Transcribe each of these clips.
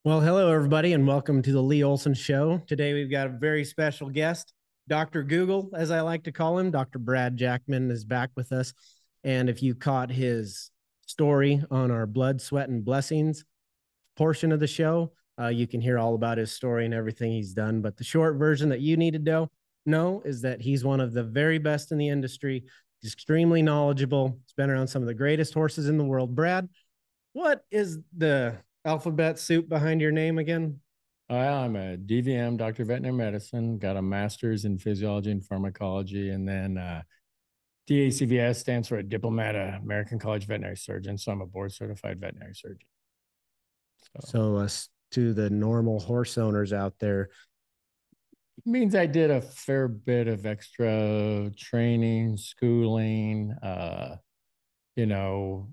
Well, hello, everybody, and welcome to the Lee Olsen Show. Today, we've got a very special guest, Dr. Google, as I like to call him. Dr. Brad Jackman is back with us. And if you caught his story on our Blood, Sweat, and Blessings portion of the show, you can hear all about his story and everything he's done. But the short version that you need to know is that he's one of the very best in the industry, extremely knowledgeable. He's been around some of the greatest horses in the world. Brad, what is the alphabet soup behind your name again? I'm a DVM, Doctor of Veterinary Medicine, got a master's in physiology and pharmacology, and then DACVS stands for a diplomat, American College Veterinary Surgeon. So I'm a board certified veterinary surgeon. So So, to the normal horse owners out there, it means I did a fair bit of extra training, schooling, you know,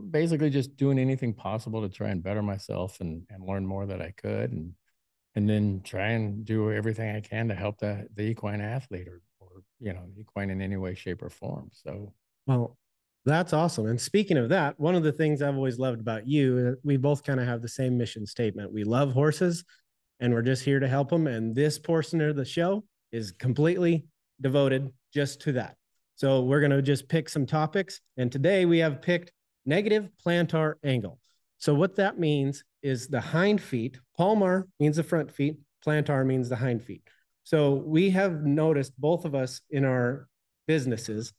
basically just doing anything possible to try and better myself and learn more that I could. And then try and do everything I can to help the equine athlete or the equine in any way, shape, or form. So, well, that's awesome. And speaking of that, one of the things I've always loved about you, we both kind of have the same mission statement. We love horses and we're just here to help them. And this portion of the show is completely devoted just to that. So we're going to just pick some topics. And today we have picked negative plantar angle. So what that means is the hind feet. Palmar means the front feet. Plantar means the hind feet. So we have noticed, both of us in our businesses,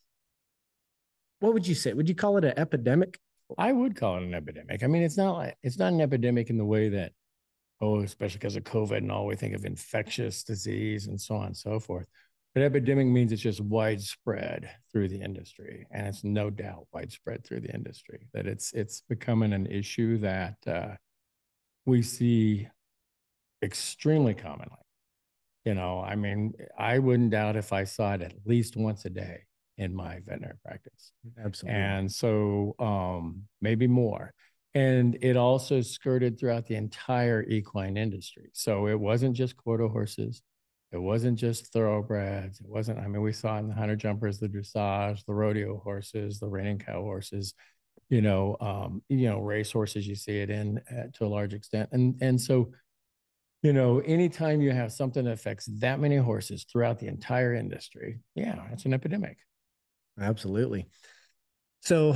what would you say? Would you call it an epidemic? I would call it an epidemic. I mean, it's not an epidemic in the way that, oh, especially because of COVID and all, we think of infectious disease and so on and so forth. But epidemic means it's just widespread through the industry, and it's no doubt widespread through the industry. That it's becoming an issue that we see extremely commonly. I mean, I wouldn't doubt if I saw it at least once a day in my veterinary practice. Absolutely. And so maybe more. And it also skirted throughout the entire equine industry. So it wasn't just quarter horses. It wasn't just thoroughbreds. It wasn't, I mean, we saw in the hunter jumpers, the dressage, the rodeo horses, the reining cow horses, race horses, you see it in to a large extent. And so anytime you have something that affects that many horses throughout the entire industry, yeah, it's an epidemic. Absolutely. So,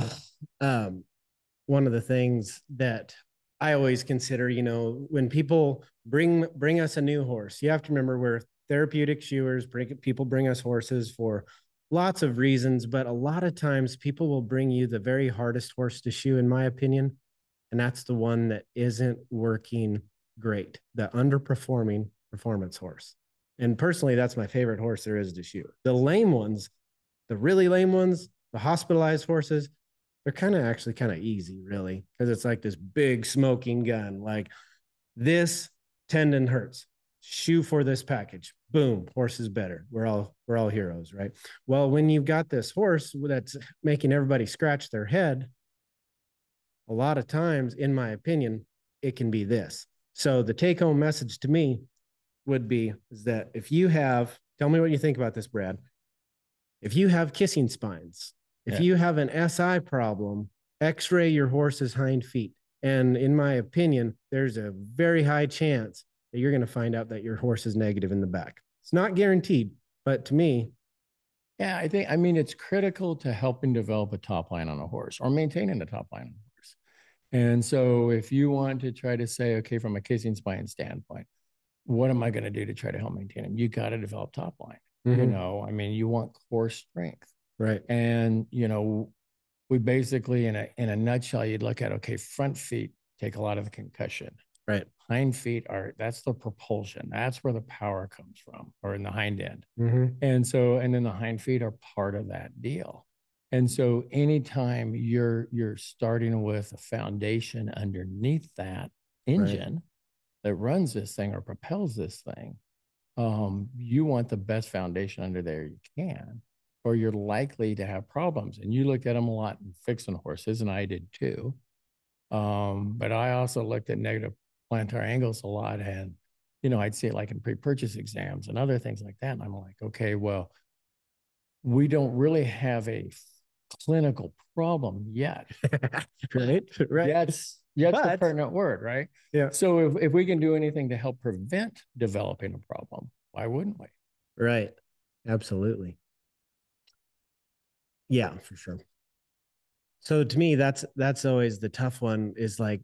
one of the things that I always consider, when people bring us a new horse, you have to remember we're therapeutic shoers. People bring us horses for lots of reasons, but a lot of times people will bring you the very hardest horse to shoe, in my opinion, and that's the one that isn't working great, the underperforming performance horse. And personally, that's my favorite horse there is to shoe. The lame ones, the really lame ones, the hospitalized horses, they're actually kind of easy, really, because it's like this big smoking gun. Like, this tendon hurts. Shoe for this package. Boom, horse is better. We're all heroes, right? Well, when you've got this horse that's making everybody scratch their head, a lot of times, in my opinion, it can be this. So the take home message to me would be is that if you have, tell me what you think about this, Brad. If you have kissing spines, if you have an SI problem, x-ray your horse's hind feet. And in my opinion, there's a very high chance that you're going to find out that your horse is negative in the back. It's not guaranteed, but to me, yeah, I mean, it's critical to helping develop a top line on a horse or maintaining the top line on a horse. And so if you want to try to say, okay, from a kissing spine standpoint, what am I going to do to try to help maintain him? You got to develop top line. I mean, you want core strength. Right. And, we basically, in a nutshell, you'd look at, okay, front feet take a lot of the concussion. Right. Hind feet that's the propulsion. That's where the power comes from, or in the hind end. Mm-hmm. And then the hind feet are part of that deal. And so anytime you're starting with a foundation underneath that engine that runs this thing or propels this thing, you want the best foundation under there you can, or you're likely to have problems. And you look at them a lot in fixing horses, and I did too. But I also looked at negative plantar angles a lot, and I'd see it like in pre-purchase exams and other things like that. And I'm like, okay, well, we don't really have a clinical problem yet. Right. That's the pertinent word, right? Yeah. So if we can do anything to help prevent developing a problem, why wouldn't we? Right. Absolutely. Yeah, for sure. So to me, that's always the tough one is like,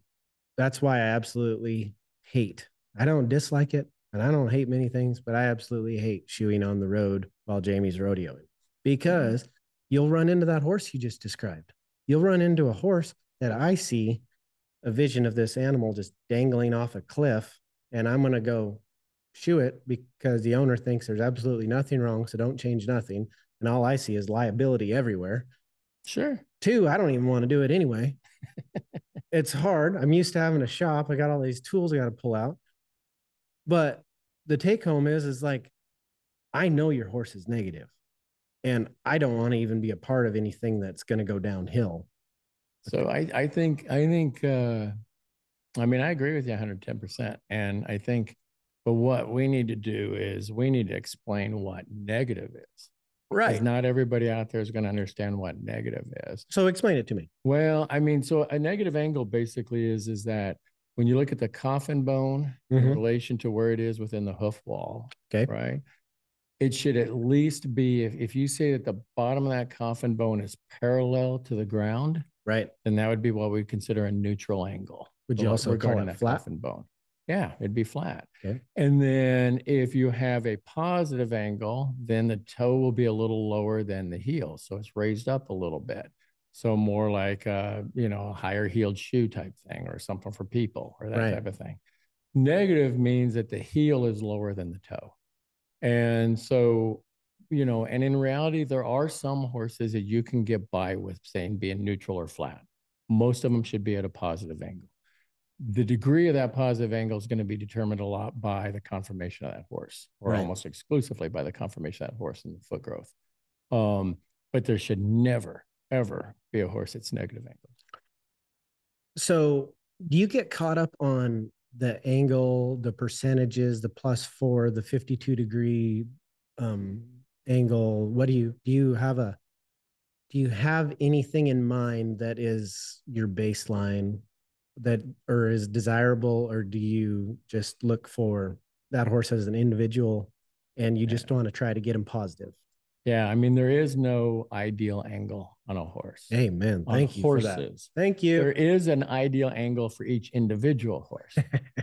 that's why I absolutely hate. I don't dislike it and I don't hate many things, but I absolutely hate shoeing on the road while Jamie's rodeoing because you'll run into that horse you just described. You'll run into a horse that I see a vision of this animal just dangling off a cliff, and I'm going to go shoe it because the owner thinks there's absolutely nothing wrong. So don't change nothing. And all I see is liability everywhere. Sure. Two, I don't even want to do it anyway. It's hard. I'm used to having a shop. I got all these tools I got to pull out. But the take home is like, I know your horse is negative and I don't want to even be a part of anything that's going to go downhill. So I think, I mean, I agree with you 110%. And I think, but what we need to do is we need to explain what negative is. Right. Because not everybody out there is going to understand what negative is. So explain it to me. Well, I mean, so a negative angle basically is that when you look at the coffin bone in relation to where it is within the hoof wall, okay, right? It should at least be, if you say that the bottom of that coffin bone is parallel to the ground, right, then that would be what we consider a neutral angle. Would you also call it that flat? Coffin bone? Yeah, it'd be flat. Okay. And then if you have a positive angle, then the toe will be a little lower than the heel. So it's raised up a little bit. So more like a higher heeled shoe type thing or something for people or that type of thing. Negative means that the heel is lower than the toe. And so, and in reality, there are some horses that you can get by with saying being neutral or flat. Most of them should be at a positive angle. The degree of that positive angle is going to be determined a lot by the conformation of that horse, or almost exclusively by the conformation of that horse and the foot growth. But there should never, ever be a horse that's negative angle. So do you get caught up on the angle, the percentages, the +4, the 52-degree angle? What do you have anything in mind that is your baseline that or is desirable, or do you just look for that horse as an individual and you just want to try to get him positive? Yeah, I mean, there is no ideal angle on a horse. Amen. Thank you horses. for that. Thank you. There is an ideal angle for each individual horse.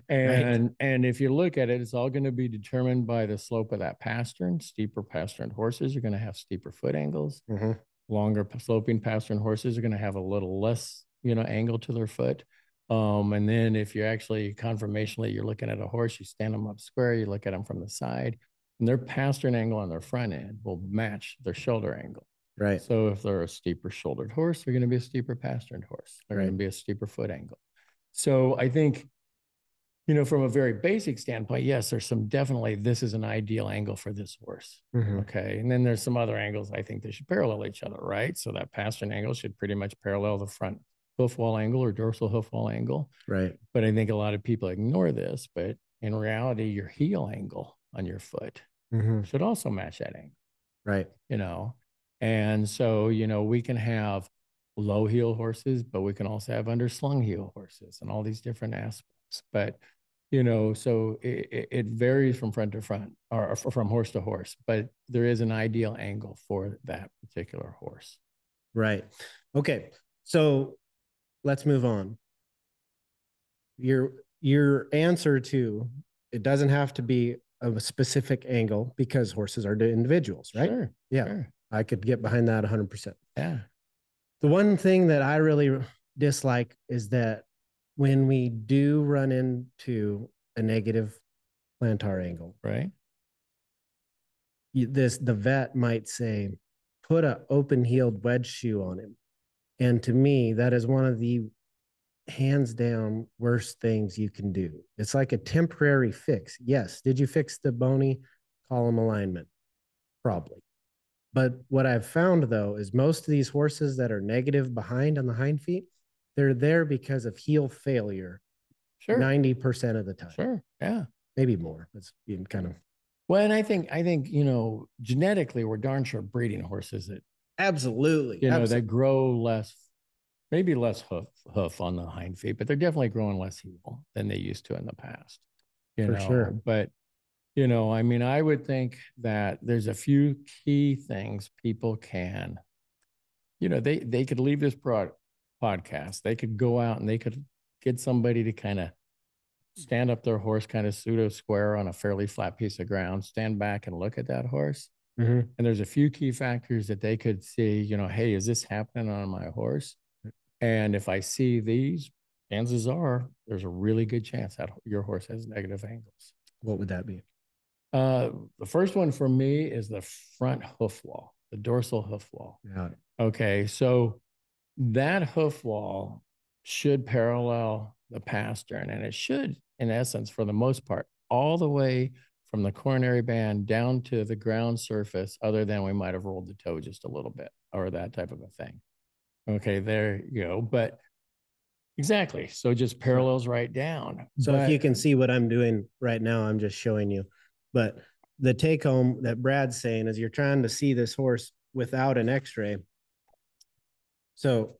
And if you look at it, it's all going to be determined by the slope of that pastern. Steeper pastern horses are going to have steeper foot angles. Longer sloping pastern horses are going to have a little less, angle to their foot. And then if you're actually conformationally, you're looking at a horse, you stand them up square, you look at them from the side, and their pastern angle on their front end will match their shoulder angle. Right. So if they're a steeper shouldered horse, they're going to be a steeper pastern horse. They're going to be a steeper foot angle. So I think, from a very basic standpoint, yes, there's some definitely, this is an ideal angle for this horse. Okay. And then there's some other angles I think they should parallel each other, right? So that pastern angle should pretty much parallel the front hoof wall angle or dorsal hoof wall angle. Right. But I think a lot of people ignore this, but in reality, your heel angle on your foot should also match that angle. Right. And so, we can have low heel horses, but we can also have underslung heel horses and all these different aspects. But, so it varies from front to front or from horse to horse, but there is an ideal angle for that particular horse. Right. Okay. So let's move on. Your answer to it doesn't have to be of a specific angle because horses are individuals, right? Sure. Yeah. Sure. I could get behind that 100%. Yeah. The one thing that I really dislike is that when we do run into a negative plantar angle, right? The vet might say, put an open-heeled wedge shoe on him. And to me, that is one of the hands down worst things you can do. It's like a temporary fix. Yes. Did you fix the bony column alignment? Probably. But what I've found though, is most of these horses that are negative behind on the hind feet, they're there because of heel failure. Sure. 90% of the time. Sure. Yeah. Maybe more. That's being kind of. Well, and I think, genetically we're darn sure breeding horses that absolutely, that grow less maybe less hoof on the hind feet, but they're definitely growing less heel than they used to in the past. For sure. But I mean, I would think that there's a few key things people can, they could leave this podcast. They could go out and they could get somebody to kind of stand up their horse kind of pseudo square on a fairly flat piece of ground, stand back and look at that horse. Mm-hmm. And there's a few key factors that they could see, hey, is this happening on my horse? And if I see these, chances are there's a really good chance that your horse has negative angles. What would that be? The first one for me is the front hoof wall, the dorsal hoof wall. Yeah. Okay, so that hoof wall should parallel the pastern, and it should, in essence, for the most part, all the way from the coronary band down to the ground surface, other than we might have rolled the toe just a little bit or that type of a thing. Okay, there you go. But exactly. So just parallels right down. So if you can see what I'm doing right now, I'm just showing you. But the take home that Brad's saying is you're trying to see this horse without an x-ray. So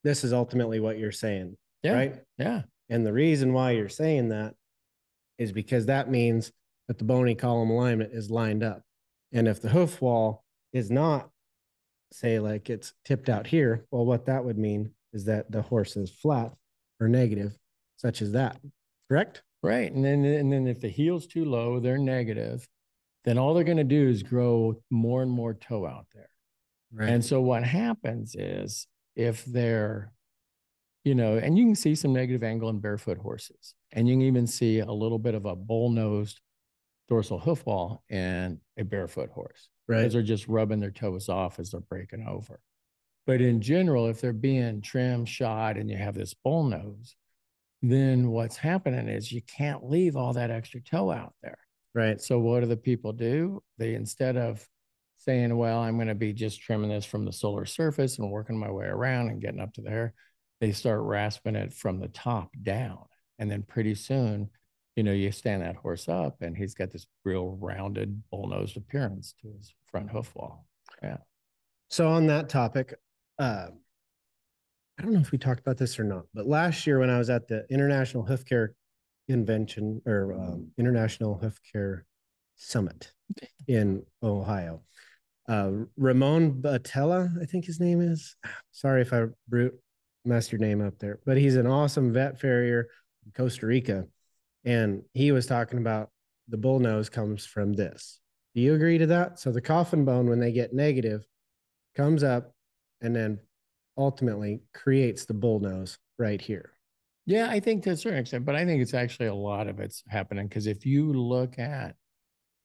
this is ultimately what you're saying, right? Yeah. And the reason why you're saying that is because that means that the bony column alignment is lined up. And if the hoof wall is not, say, like it's tipped out here, well, what that would mean is that the horse is flat or negative, such as that, correct? Right. And then if the heel's too low, they're negative, then all they're going to do is grow more and more toe out there. Right. And so what happens is if they're, and you can see some negative angle in barefoot horses, and you can even see a little bit of a bull-nosed dorsal hoof wall in a barefoot horse. Right. Because they're just rubbing their toes off as they're breaking over. But in general, if they're being trimmed, shod, and you have this bull nose, then what's happening is you can't leave all that extra toe out there. Right. So what do the people do? They, instead of saying, well, I'm going to be just trimming this from the solar surface and working my way around and getting up to there, they start rasping it from the top down. And then pretty soon, you stand that horse up and he's got this real rounded bull-nosed appearance to his front hoof wall. Yeah. So on that topic, I don't know if we talked about this or not, but last year when I was at the International Hoof Care Convention or International Hoof Care Summit in Ohio, Ramon Batella, I think his name is. Sorry if I messed your name up there, but he's an awesome vet farrier in Costa Rica. And he was talking about the bull nose comes from this. Do you agree to that? So the coffin bone, when they get negative, comes up and then ultimately creates the bull nose right here. Yeah, I think to a certain extent, but I think it's actually a lot of it's happening because if you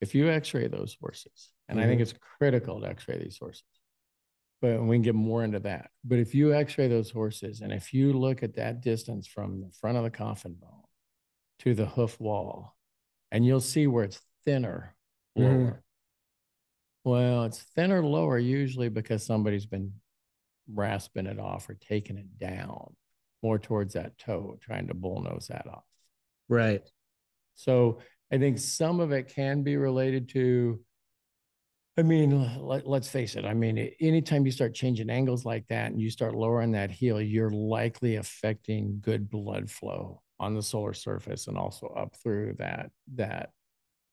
x-ray those horses, and I think it's critical to x-ray these horses, but we can get more into that. But if you x-ray those horses, and if you look at that distance from the front of the coffin bone to the hoof wall, and you'll see where it's thinner lower. Well, it's thinner lower usually because somebody's been rasping it off or taking it down more towards that toe, trying to bullnose that off. Right. So I think some of it can be related to, I mean, let's face it. I mean, anytime you start changing angles like that and you start lowering that heel, you're likely affecting good blood flow on the solar surface and also up through that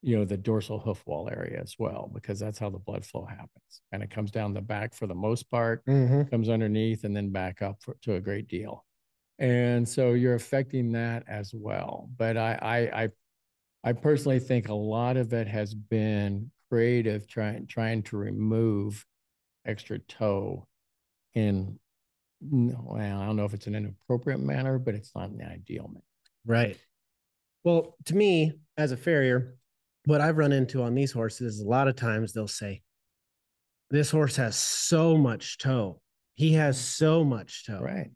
the dorsal hoof wall area as well, because that's how the blood flow happens. And it comes down the back for the most part, comes underneath and then back up to a great deal. And so you're affecting that as well. But I personally think a lot of it has been creative, trying to remove extra toe in, well, I don't know if it's in an inappropriate manner, but it's not an ideal manner. Right. Well, to me, as a farrier, what I've run into on these horses is a lot of times they'll say, this horse has so much toe. He has so much toe. Right.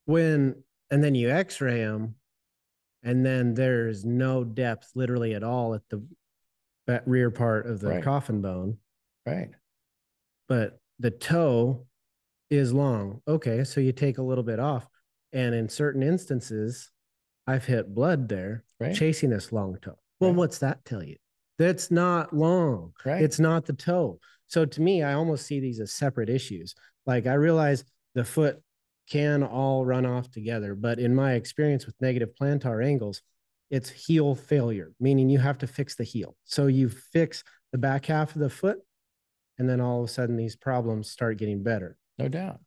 And then you x-ray him, and then there's no depth literally at all at the rear part of the coffin bone. Right. But the toe is long. Okay, so you take a little bit off. And in certain instances, I've hit blood there chasing this long toe. Well, what's that tell you? That's not long. Right. It's not the toe. So to me, I almost see these as separate issues. Like I realize the foot can all run off together. But in my experience with negative plantar angles, it's heel failure, meaning you have to fix the heel. So you fix the back half of the foot, and then all of a sudden these problems start getting better. No doubt.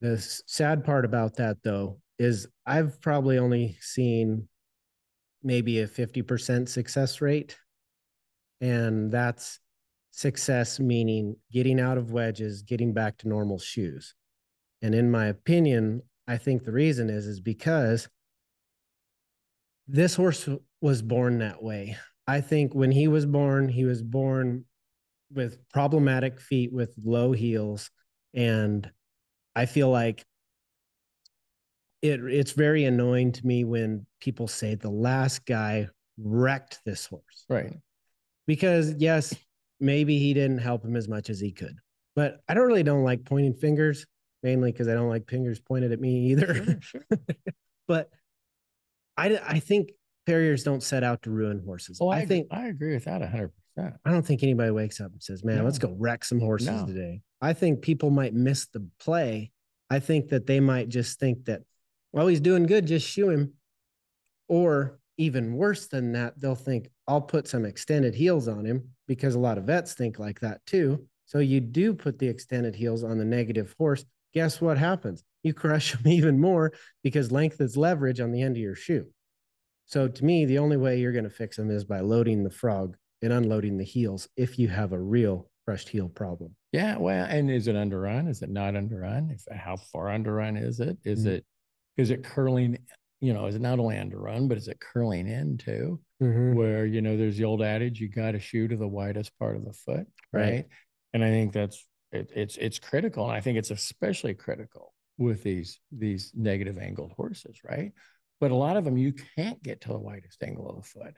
The sad part about that, though, is I've probably only seen maybe a 50% success rate. And that's success meaning getting out of wedges, getting back to normal shoes. And in my opinion, I think the reason is because this horse was born that way. I think when he was born with problematic feet with low heels. And I feel like it's very annoying to me when people say the last guy wrecked this horse. Right. Because yes, maybe he didn't help him as much as he could. But I don't like pointing fingers, mainly because I don't like fingers pointed at me either. Sure. But I think farriers don't set out to ruin horses. Oh, I think I agree with that 100%. I don't think anybody wakes up and says, "Man, let's go wreck some horses today." I think people might miss the play. I think that they might just think that, well, he's doing good, just shoe him. Or even worse than that, they'll think, I'll put some extended heels on him, because a lot of vets think like that too. So you do put the extended heels on the negative horse. Guess what happens? You crush them even more, because length is leverage on the end of your shoe. So to me, the only way you're going to fix them is by loading the frog and unloading the heels if you have a real crushed heel problem. Yeah. Well, and is it underrun? Is it not underrun? How far underrun is it? Is it curling? Is it not only underrun, but is it curling in too? Where, there's the old adage, you got to shoe to the widest part of the foot. Right. And I think it's critical. And I think it's especially critical with these negative angled horses. Right. But a lot of them, you can't get to the widest angle of the foot.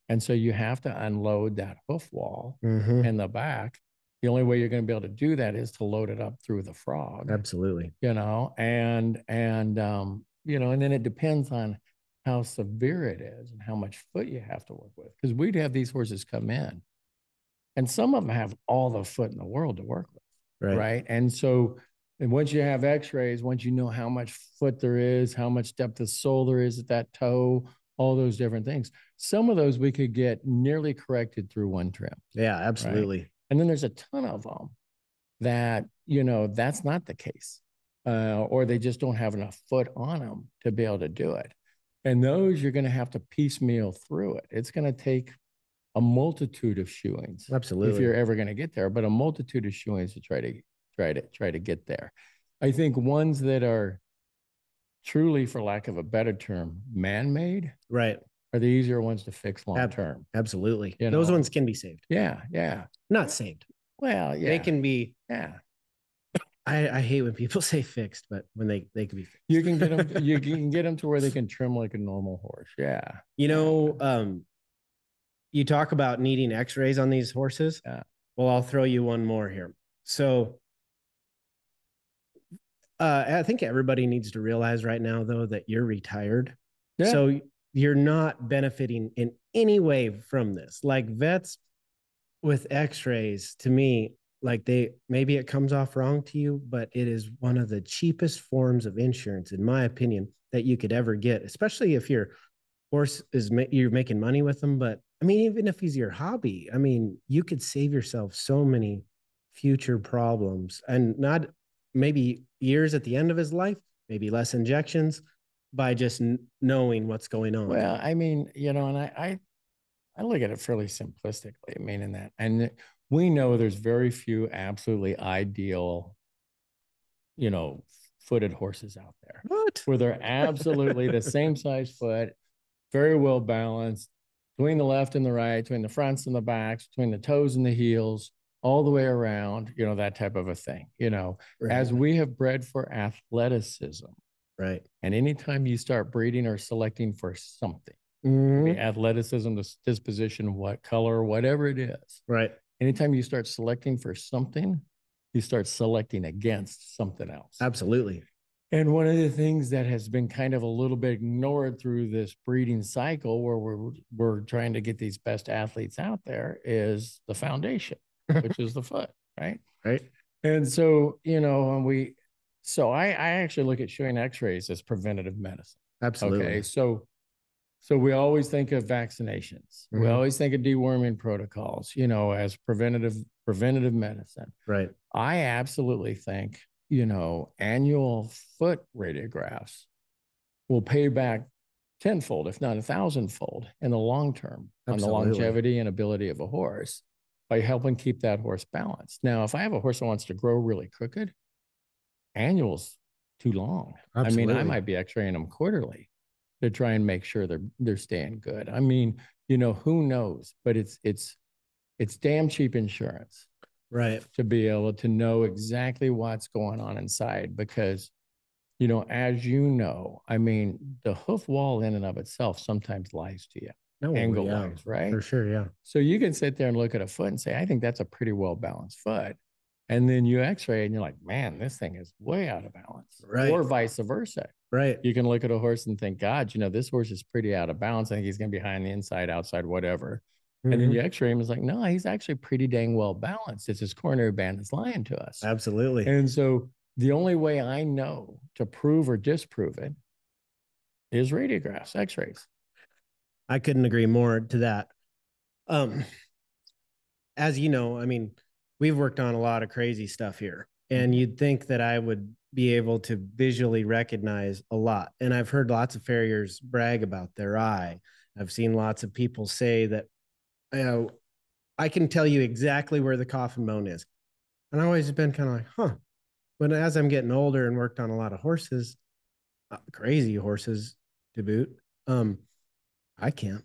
And so you have to unload that hoof wall in the back. The only way you're going to be able to do that is to load it up through the frog. Absolutely. And then it depends on how severe it is and how much foot you have to work with. Because we'd have these horses come in, and some of them have all the foot in the world to work with. Right. And so, and once you have x-rays, once you know how much foot there is, how much depth of sole there is at that toe, all those different things, some of those we could get nearly corrected through one trim. Yeah, absolutely. Right? And then there's a ton of them that, that's not the case. Or they just don't have enough foot on them to be able to do it. And those you're going to have to piecemeal through it. It's going to take a multitude of shoeings. Absolutely. If you're ever going to get there, but a multitude of shoeings to try to get there. I think ones that are truly, for lack of a better term, man-made, right, are the easier ones to fix long term. Absolutely. Those ones can be saved. Yeah. Not saved. Well, yeah. They can be. Yeah. I hate when people say fixed, but when they can be fixed. You can get them. You can get them to where they can trim like a normal horse. Yeah. You talk about needing x-rays on these horses. Yeah. Well, I'll throw you one more here. So I think everybody needs to realize right now, though, that you're retired. Yeah. So you're not benefiting in any way from this. Like vets with x-rays, to me, like maybe it comes off wrong to you, but it is one of the cheapest forms of insurance, in my opinion, that you could ever get, especially if your horse you're making money with them. But I mean, even if he's your hobby, I mean, you could save yourself so many future problems, and not maybe years at the end of his life, maybe less injections, by just knowing what's going on. Well, I mean, and I look at it fairly simplistically. I mean, in that, and we know there's very few absolutely ideal, footed horses out there. What? Where they're absolutely the same size foot, very well balanced, between the left and the right, between the fronts and the backs, between the toes and the heels, all the way around, that type of a thing, right. As we have bred for athleticism. Right. And anytime you start breeding or selecting for something, the athleticism, the disposition, what color, whatever it is. Right. Anytime you start selecting for something, you start selecting against something else. Absolutely. And one of the things that has been kind of a little bit ignored through this breeding cycle, where we're trying to get these best athletes out there, is the foundation, which is the foot, right? Right. And so, and So I actually look at showing x-rays as preventative medicine. Absolutely. Okay. So we always think of vaccinations. We always think of deworming protocols, you know, as preventative medicine. Right. I absolutely think, you know, annual foot radiographs will pay back tenfold, if not 1,000-fold in the long term on the longevity and ability of a horse by helping keep that horse balanced. Now, if I have a horse that wants to grow really crooked, annual's too long. Absolutely. I mean, I might be x-raying them quarterly to try and make sure they're staying good. I mean, you know, who knows? But it's damn cheap insurance, right, to be able to know exactly what's going on inside. Because, you know, as you know, I mean, the hoof wall in and of itself sometimes lies to you. No, angle yeah, wise, right? For sure, yeah. So you can sit there and look at a foot and say, I think that's a pretty well balanced foot. And then you x-ray and you're like, man, this thing is way out of balance. Right. Or vice versa. Right. You can look at a horse and think, God, you know, this horse is pretty out of balance. I think he's going to be high on the inside, outside, whatever. And then you x-ray him, it's like, no, he's actually pretty dang well balanced. It's his coronary band that's lying to us. Absolutely. And so the only way I know to prove or disprove it is radiographs, x-rays. I couldn't agree more to that. As you know, I mean, we've worked on a lot of crazy stuff here, and you'd think that I would be able to visually recognize a lot. And I've heard lots of farriers brag about their eye. I've seen lots of people say that, you know, I can tell you exactly where the coffin bone is. And I've always been kind of like, huh. But as I'm getting older and worked on a lot of horses, crazy horses to boot, I can't.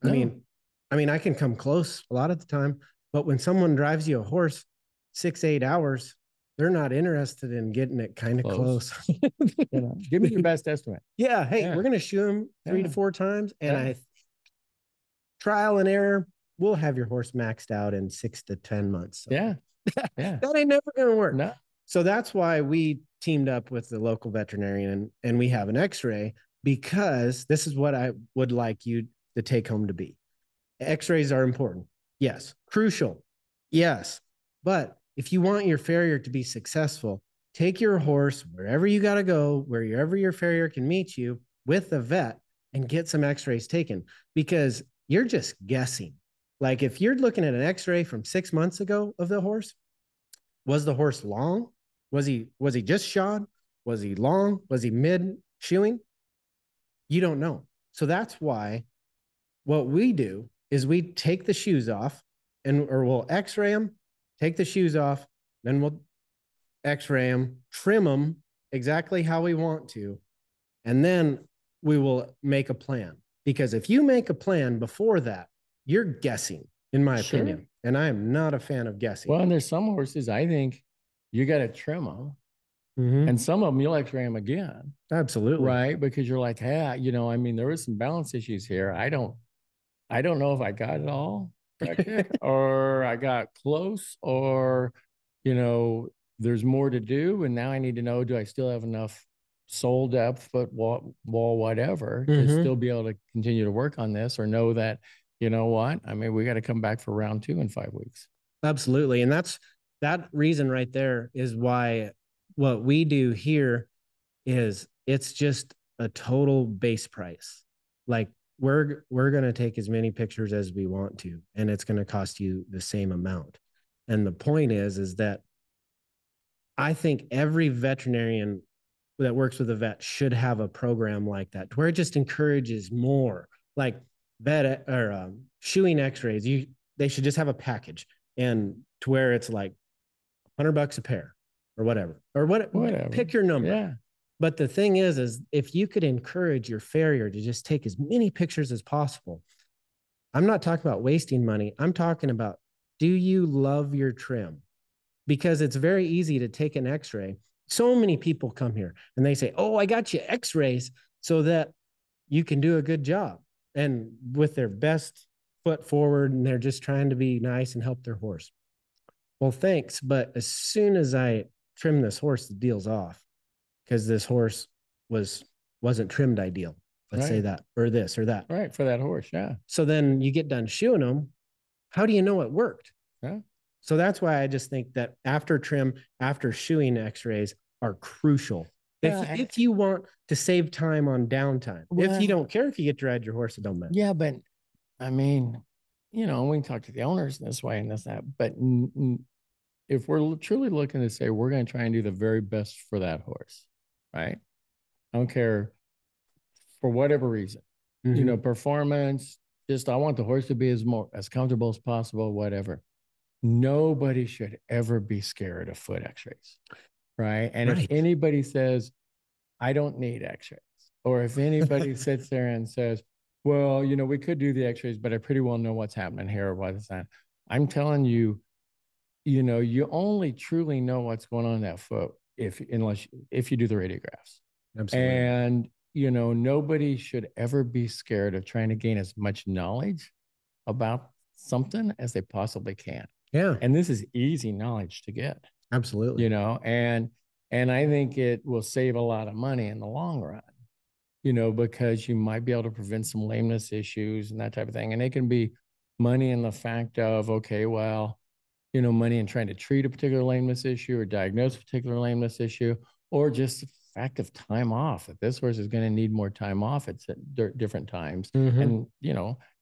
I mean, I can come close a lot of the time, but when someone drives you a horse 6-8 hours, they're not interested in getting it kind of close. You know, give me your best estimate. Yeah. Hey, we're going to shoot him 3 to 4 times. And I trial and error, we'll have your horse maxed out in 6 to 10 months. So yeah. That ain't never going to work. No. So that's why we teamed up with the local veterinarian and we have an x-ray, because this is what I would like you to take home to be. X-rays are important. Yes. Crucial. Yes. But if you want your farrier to be successful, take your horse wherever you got to go, wherever your farrier can meet you with the vet, and get some x-rays taken, because you're just guessing. Like if you're looking at an x-ray from 6 months ago of the horse, was the horse long? Was he just shod? Was he long? Was he mid shoeing? You don't know. So that's why what we do is we take the shoes off or we'll x-ray them, take the shoes off, then we'll x-ray them, trim them exactly how we want to, and then we will make a plan. Because if you make a plan before that, you're guessing, in my opinion. And I am not a fan of guessing. Well, and there's some horses, I think you got to trim them. And some of them you'll x-ray them again. Absolutely. Right. Because you're like, hey, you know, I mean, there was some balance issues here. I don't know if I got it all corrected or I got close, or, you know, there's more to do. And now I need to know, do I still have enough sole depth, foot wall, whatever, to still be able to continue to work on this, or know that, you know what, I mean, we got to come back for round 2 in 5 weeks. Absolutely. And that reason right there is why what we do here is it's just a total base price. Like we're going to take as many pictures as we want to, and it's going to cost you the same amount. And the point is that I think every veterinarian that works with a vet should have a program like that, where it just encourages more, like vet or shoeing x-rays. They should just have a package, and to where it's like $100 a pair or whatever, pick your number. Yeah. But the thing is if you could encourage your farrier to just take as many pictures as possible, I'm not talking about wasting money. I'm talking about, do you love your trim? Because it's very easy to take an x-ray. So many people come here and they say, oh, I got you x-rays so that you can do a good job. And with their best foot forward, and they're just trying to be nice and help their horse. Well, thanks. But as soon as I trim this horse, the deal's off, because this horse wasn't trimmed ideal. Let's say that, or this or that. Right. For that horse. Yeah. So then you get done shoeing them. How do you know it worked? Yeah. So that's why I just think that after trim, after shoeing x-rays, are crucial. If you want to save time on downtime, if you don't care if you get to ride your horse, it don't matter. Yeah, but I mean, we can talk to the owners this way and this, that, but if we're truly looking to say we're going to try and do the very best for that horse, right? I don't care for whatever reason, performance, just I want the horse to be as comfortable as possible, whatever. Nobody should ever be scared of foot x-rays, right? And if anybody says, I don't need x-rays, or if anybody sits there and says, well, we could do the x-rays, but I pretty well know what's happening here or what is that. I'm telling you, you only truly know what's going on in that foot if you do the radiographs. Absolutely. And, nobody should ever be scared of trying to gain as much knowledge about something as they possibly can. Yeah. And this is easy knowledge to get. Absolutely. And I think it will save a lot of money in the long run, because you might be able to prevent some lameness issues and that type of thing. And it can be money in the fact of, okay, well, money in trying to treat a particular lameness issue or diagnose a particular lameness issue, or just the fact of time off. If this horse is going to need more time off, it's at different times. And,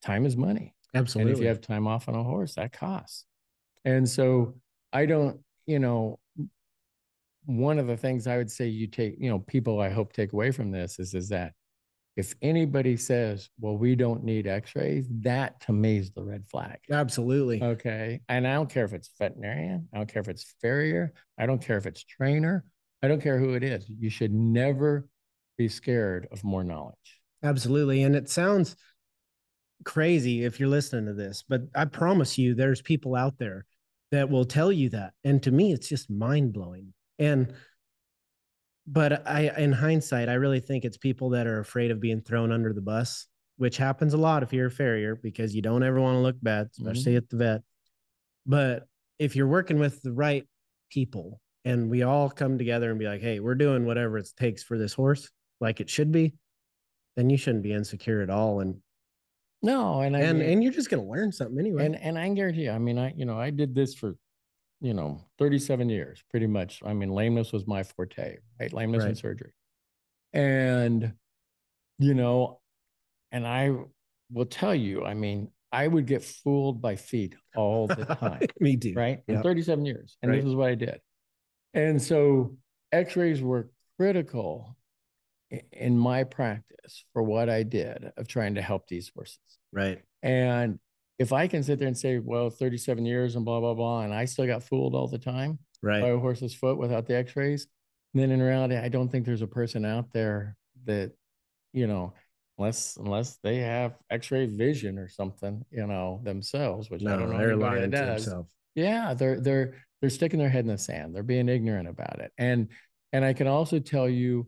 time is money. Absolutely. And if you have time off on a horse, that costs. And so I don't, one of the things I would say you take, people I hope take away from this is that if anybody says, well, we don't need x-rays, that to me is the red flag. Absolutely. Okay. And I don't care if it's veterinarian. I don't care if it's farrier. I don't care if it's trainer. I don't care who it is. You should never be scared of more knowledge. Absolutely. And it sounds crazy if you're listening to this, but I promise you there's people out there that will tell you that. And to me, it's just mind blowing. But in hindsight, I really think it's people that are afraid of being thrown under the bus, which happens a lot if you're a farrier because you don't ever want to look bad, especially at the vet. But if you're working with the right people and we all come together and be like, hey, we're doing whatever it takes for this horse, like it should be, then you shouldn't be insecure at all. And you're just going to learn something anyway. And I can guarantee you, I did this for 37 years, pretty much. Lameness was my forte, right? Lameness and surgery. And, and I will tell you, I would get fooled by feet all the time. Me too. Right? In 37 years. And this is what I did. And so x-rays were critical in my practice for what I did of trying to help these horses. Right. And if I can sit there and say, well, 37 years and blah, blah, blah, and I still got fooled all the time by a horse's foot without the x-rays, then in reality, I don't think there's a person out there that, unless they have x-ray vision or something, themselves, which I don't know anybody that does. Yeah, they're sticking their head in the sand. They're being ignorant about it. And I can also tell you,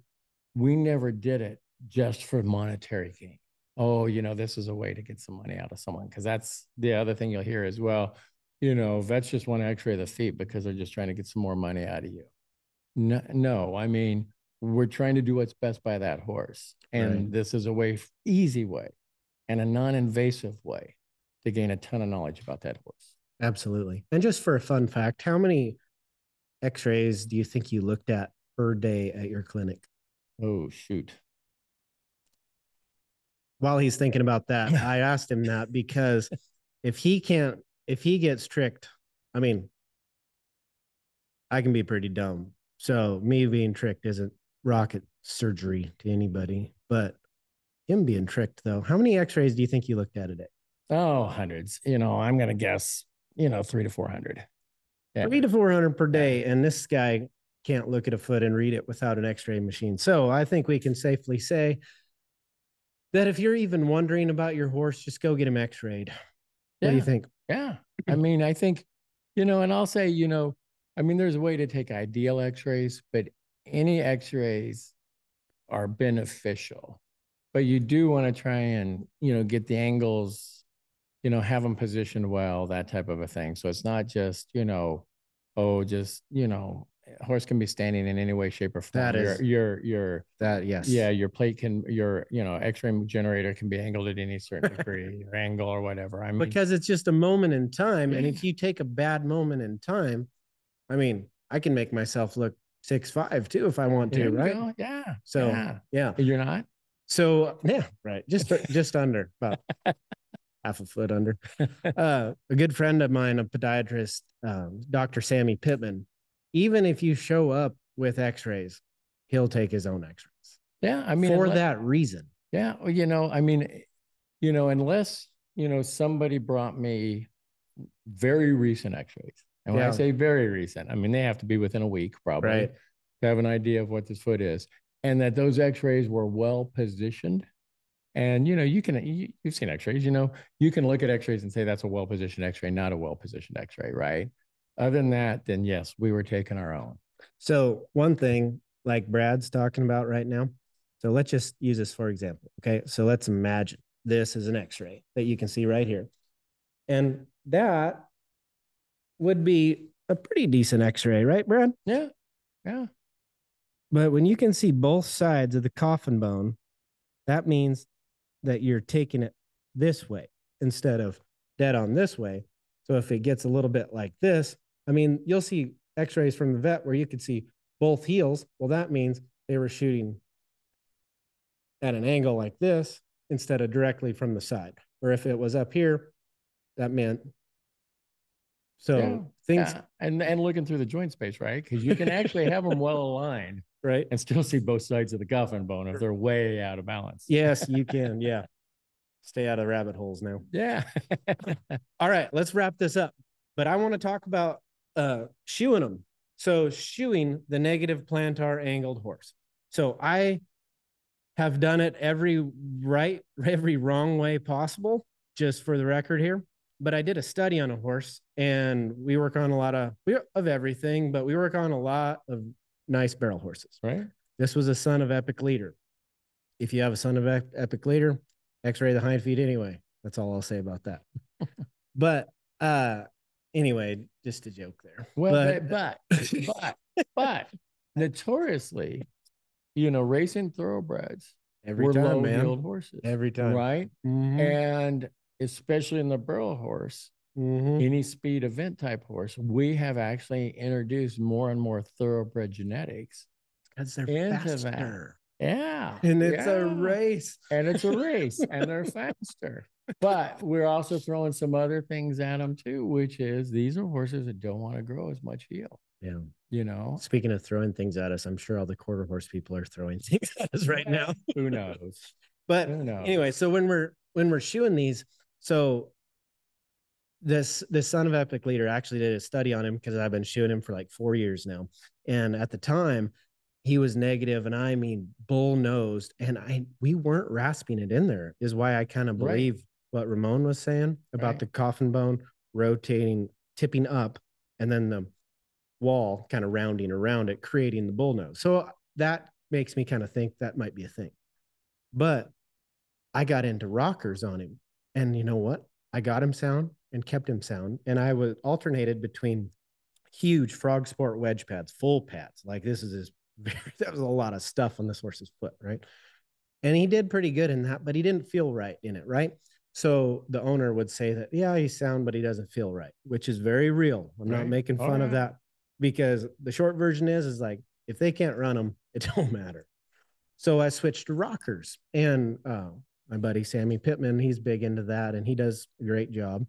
we never did it just for monetary gain. Oh, this is a way to get some money out of someone. Because that's the other thing you'll hear as well. Vets just want to x-ray the feet because they're just trying to get some more money out of you. No, we're trying to do what's best by that horse. And this is a easy way and a non-invasive way to gain a ton of knowledge about that horse. Absolutely. And just for a fun fact, how many x-rays do you think you looked at per day at your clinic? Oh, shoot. While he's thinking about that, I asked him that because if he gets tricked, I can be pretty dumb. So me being tricked isn't rocket surgery to anybody, but him being tricked though. How many x-rays do you think you looked at a day? Oh, hundreds. I'm going to guess, 300 to 400. Yeah. 300 to 400 per day. And this guy can't look at a foot and read it without an x-ray machine. So I think we can safely say that if you're even wondering about your horse, just go get him x-rayed. What do you think? Yeah. I think, and I'll say, there's a way to take ideal x-rays, but any x-rays are beneficial. But you do want to try and, get the angles, have them positioned well, that type of a thing. So it's not just, horse can be standing in any way, shape, or form. That is yes. Yeah, your plate can, x-ray generator can be angled at any certain degree or angle or whatever. Because it's just a moment in time. And if you take a bad moment in time, I can make myself look 6'5" too, if I want to, right? Go. Yeah. So yeah. You're not? So yeah, right. Just under, about half a foot under. A good friend of mine, a podiatrist, Dr. Sammy Pittman, even if you show up with x-rays, he'll take his own x-rays. Yeah. I mean, for that reason. Yeah. Well, I mean, unless, somebody brought me very recent x-rays. And when I say very recent, I mean, they have to be within a week probably, right, to have an idea of what this foot is. And that those x-rays were well positioned. And, you've seen x-rays, you can look at x-rays and say that's a well-positioned x-ray, not a well-positioned x-ray, right? Other than that, then yes, we were taking our own. So one thing like Brad's talking about right now. So let's just use this for example. Okay. So let's imagine this is an x-ray that you can see right here. And that would be a pretty decent x-ray, right, Brad? Yeah. Yeah. But when you can see both sides of the coffin bone, that means that you're taking it this way instead of dead on this way. So if it gets a little bit like this, I mean, you'll see x-rays from the vet where you could see both heels. Well, that means they were shooting at an angle like this instead of directly from the side. Or if it was up here, that meant things. Yeah. And looking through the joint space, right? Because you can actually have them well aligned, right, and still see both sides of the coffin bone if they're way out of balance. Yes, you can. Yeah. Stay out of rabbit holes now. Yeah. All right, let's wrap this up. But I want to talk about shoeing them. So shoeing the negative plantar angled horse. So I have done it every wrong way possible, just for the record here. But I did a study on a horse, and we work on a lot of everything, but we work on a lot of nice barrel horses. Right. This was a son of Epic Leader. If you have a son of Epic Leader, x-ray the hind feet anyway. That's all I'll say about that. But anyway, just a joke there. Well, but notoriously, racing thoroughbreds every time, man. low-yield horses. Every time. Right? Mm-hmm. And especially in the barrel horse, any speed event type horse, we have actually introduced more and more thoroughbred genetics. Because they're faster. Yeah. And it's a race. And it's a race. And they're faster. But we're also throwing some other things at them too, which is these are horses that don't want to grow as much heel. Yeah. Speaking of throwing things at us, I'm sure all the quarter horse people are throwing things at us right now. Who knows? But anyway, so when we're shoeing these, so this son of Epic Leader actually did a study on him because I've been shoeing him for like 4 years now. And at the time, he was negative, and I mean bull-nosed, and we weren't rasping it in there, is why I kind of believe what Ramon was saying about the coffin bone rotating, tipping up, and then the wall kind of rounding around it, creating the bull nose. So that makes me kind of think that might be a thing. But I got into rockers on him, and you know what? I got him sound and kept him sound, and I was alternated between huge Frog Sport wedge pads, full pads. Like this is his. That was a lot of stuff on this horse's foot, right? And he did pretty good in that, but he didn't feel right in it, right? So the owner would say that, yeah, he's sound, but he doesn't feel right, which is very real. I'm not making fun of that, because the short version is like, if they can't run them, it don't matter. So I switched to rockers, and my buddy Sammy Pittman, he's big into that, and he does a great job.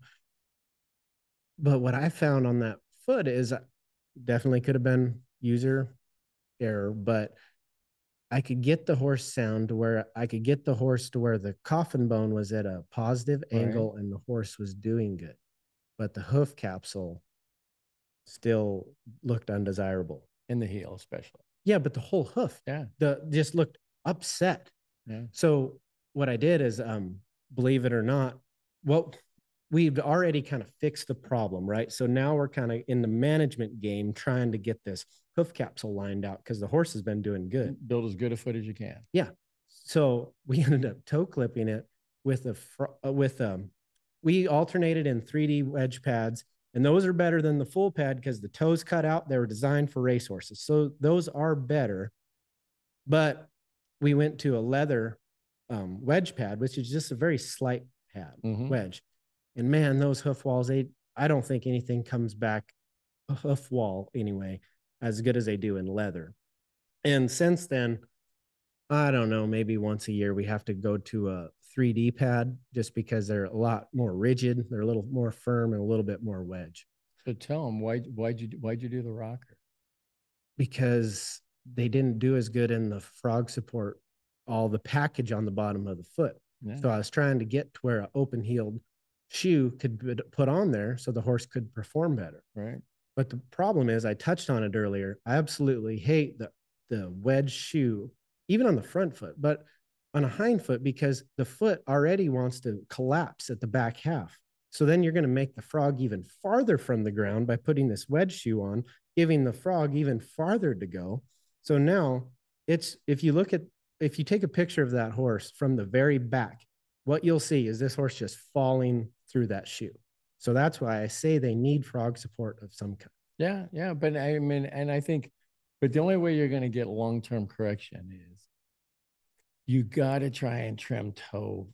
But what I found on that foot is definitely could have been user error, but I could get the horse sound to where the coffin bone was at a positive angle and the horse was doing good, but the hoof capsule still looked undesirable in the heel, especially. Yeah, but the whole hoof, just looked upset. Yeah. So what I did is, believe it or not, we've already kind of fixed the problem, right? So now we're kind of in the management game trying to get this hoof capsule lined out because the horse has been doing good. Build as good a foot as you can. Yeah. So we ended up toe clipping it with we alternated in 3D wedge pads, and those are better than the full pad because the toes cut out. They were designed for race horses. So those are better. But we went to a leather wedge pad, which is just a very slight pad wedge. And man, those hoof walls, I don't think anything comes back a hoof wall anyway as good as they do in leather. And since then, I don't know, maybe once a year we have to go to a 3D pad just because they're a lot more rigid. They're a little more firm and a little bit more wedge. So tell them why'd you do the rocker? Because they didn't do as good in the frog support, all the package on the bottom of the foot. Yeah. So I was trying to get to where an open heeled shoe could be put on there so the horse could perform better. Right. But the problem is, I touched on it earlier. I absolutely hate the wedge shoe, even on the front foot, but on a hind foot, because the foot already wants to collapse at the back half. So then you're going to make the frog even farther from the ground by putting this wedge shoe on, giving the frog even farther to go. So now if you take a picture of that horse from the very back, what you'll see is this horse just falling through that shoe. So that's why I say they need frog support of some kind. Yeah, yeah. But I mean, and I think, but the only way you're going to get long-term correction is you got to try and trim toe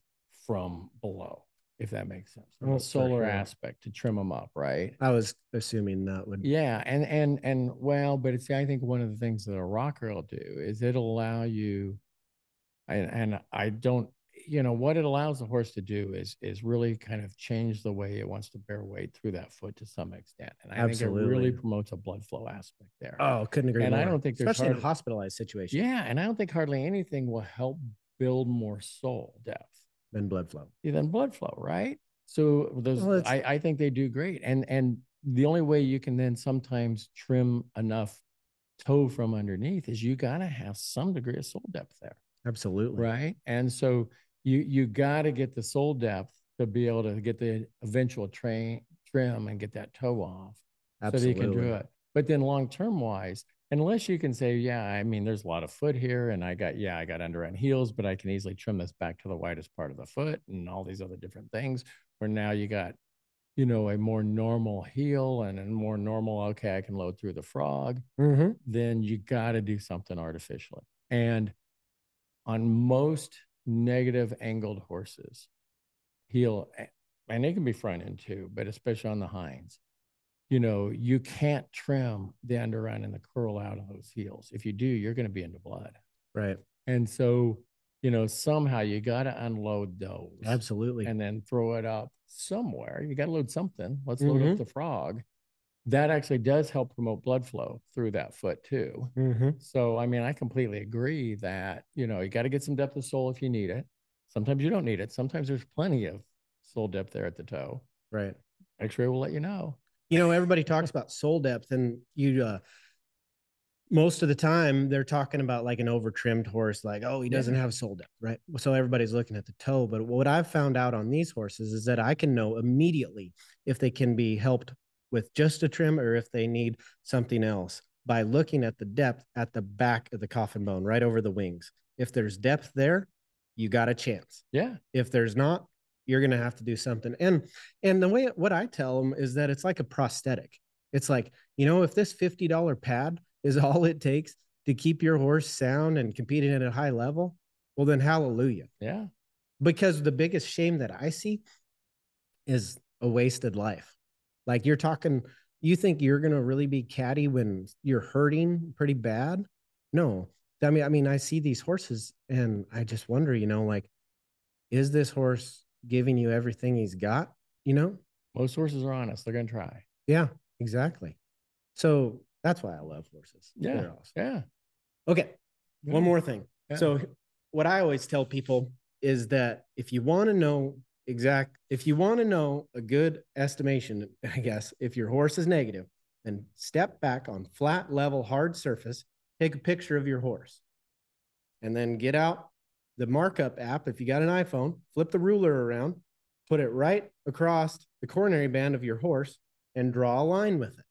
from below, if that makes sense. From a solar aspect to trim them up, right? I was assuming that would. Yeah, and well, but it's I think one of the things that a rocker will do is it'll allow you, and I don't, what it allows the horse to do is really kind of change the way it wants to bear weight through that foot to some extent, and I think it really promotes a blood flow aspect there. Oh, couldn't agree more. And I don't think especially in a hospitalized situation. Yeah, and I don't think hardly anything will help build more sole depth than blood flow. Than blood flow, right? So those, I think they do great, and the only way you can then sometimes trim enough toe from underneath is you got to have some degree of sole depth there. Absolutely. Right. And so you got to get the sole depth to be able to get the eventual trim and get that toe off. Absolutely. So that you can do it. But then long-term wise, unless you can say, yeah, I mean, there's a lot of foot here and I got under and heels, but I can easily trim this back to the widest part of the foot and all these other different things where now you got, a more normal heel and a more normal, okay, I can load through the frog. Mm-hmm. Then you got to do something artificially. And on most negative angled horses, heel, and they can be front end too, but especially on the hinds, you can't trim the underrun and the curl out of those heels. If you do, you're going to be into blood. Right. And so, somehow you got to unload those. Absolutely. And then throw it up somewhere. You got to load something. Let's load up the frog. That actually does help promote blood flow through that foot too. Mm-hmm. So, I mean, I completely agree that, you got to get some depth of sole if you need it. Sometimes you don't need it. Sometimes there's plenty of sole depth there at the toe. Right. X-ray will let you know. Everybody talks about sole depth and most of the time they're talking about like an over trimmed horse, like, oh, he doesn't have sole depth, right? So everybody's looking at the toe. But what I've found out on these horses is that I can know immediately if they can be helped with just a trim or if they need something else by looking at the depth at the back of the coffin bone, right over the wings. If there's depth there, you got a chance. Yeah. If there's not, you're going to have to do something. And the way, what I tell them is that it's like a prosthetic. It's like, if this $50 pad is all it takes to keep your horse sound and competing at a high level, well, then hallelujah. Yeah. Because the biggest shame that I see is a wasted life. Like you think you're going to really be catty when you're hurting pretty bad? No. I mean, I see these horses and I just wonder, is this horse giving you everything he's got? Most horses are honest. They're going to try. Yeah, exactly. So that's why I love horses. Yeah. They're awesome. Yeah. Okay. Yeah. One more thing. Yeah. So what I always tell people is that if you want to know a good estimation, I guess, if your horse is negative, then step back on flat, level, hard surface, take a picture of your horse, and then get out the markup app. If you got an iPhone, flip the ruler around, put it right across the coronary band of your horse and draw a line with it.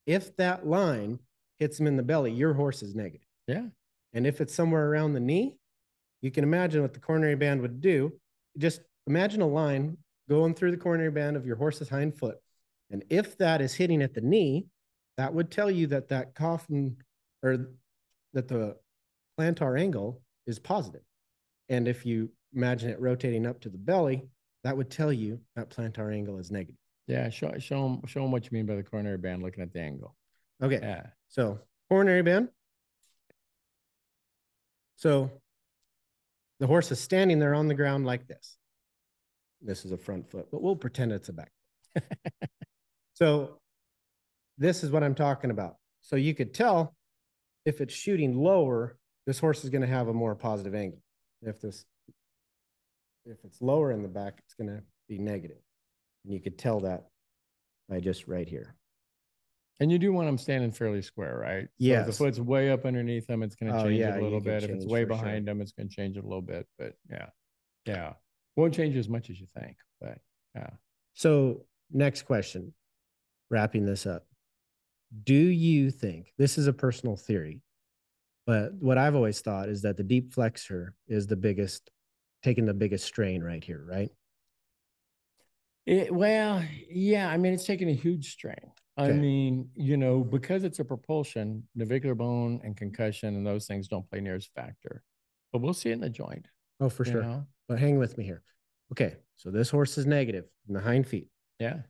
If that line hits him in the belly, your horse is negative. Yeah. And if it's somewhere around the knee, you can imagine what the coronary band would do. Just imagine a line going through the coronary band of your horse's hind foot. And if that is hitting at the knee, that would tell you that that coffin or that the plantar angle is positive. And if you imagine it rotating up to the belly, that would tell you that plantar angle is negative. Yeah, show them what you mean by the coronary band looking at the angle. Okay. Yeah. So coronary bend. So the horse is standing there on the ground like this. This is a front foot, but we'll pretend it's a back. So this is what I'm talking about. So you could tell if it's shooting lower, this horse is going to have a more positive angle. If it's lower in the back, it's going to be negative. And you could tell that by just right here. And you do want them standing fairly square, right? Yes. So if the foot's way up underneath them, it's going to change it a little bit. If it's way behind them, it's going to change it a little bit. But yeah. Won't change as much as you think, but yeah. So next question, wrapping this up. Do you think, this is a personal theory, but what I've always thought is that the deep flexor is taking the biggest strain right here, right? Well, yeah. I mean, it's taking a huge strain. Okay. I mean, because it's a propulsion, navicular bone and concussion and those things don't play near as a factor. But we'll see it in the joint. Oh, for sure. But hang with me here. Okay, so this horse is negative in the hind feet. Yeah.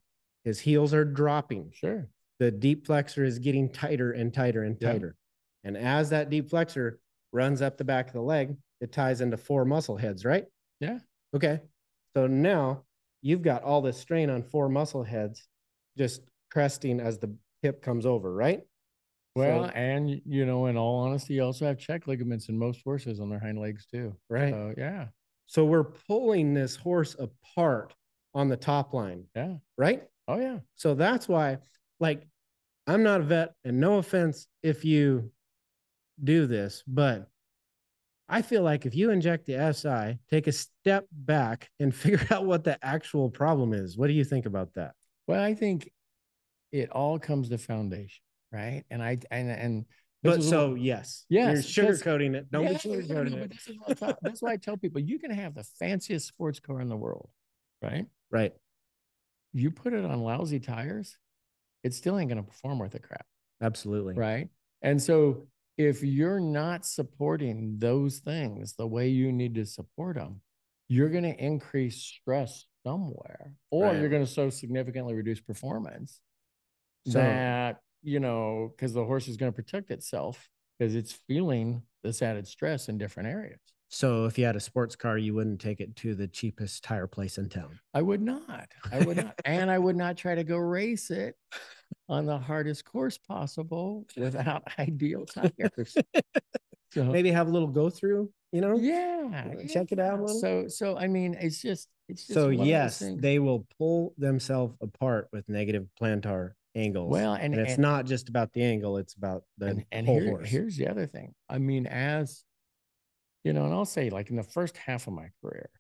His heels are dropping. Sure. The deep flexor is getting tighter and tighter and tighter. Yeah. And as that deep flexor runs up the back of the leg, it ties into 4 muscle heads, right? Yeah. Okay. So now you've got all this strain on 4 muscle heads just cresting as the hip comes over, right? Well, so, and in all honesty, you also have check ligaments in most horses on their hind legs too. Right. So, yeah. So we're pulling this horse apart on the top line. Yeah. Right? Oh, yeah. So that's why, like, I'm not a vet, and no offense if you do this, but I feel like if you inject the SI, take a step back and figure out what the actual problem is. What do you think about that? Well, I think it all comes to foundation, right? But so yes, you're sugarcoating it. Don't be sugarcoating it. That's why I tell people you can have the fanciest sports car in the world, right? Right. You put it on lousy tires, it still ain't going to perform worth a crap. Absolutely. Right. And so if you're not supporting those things the way you need to support them, you're going to increase stress somewhere, or you're going to so significantly reduce performance that, because the horse is going to protect itself because it's feeling this added stress in different areas. So if you had a sports car, you wouldn't take it to the cheapest tire place in town. I would not. And I would not try to go race it on the hardest course possible without ideal tires. So maybe have a little go through, check it out. So I mean, it's just so yes, they will pull themselves apart with negative plantar angles. Well, and it's not just about the angle, it's about the whole horse. Here's the other thing. I mean, as and I'll say, like, in the first half of my career,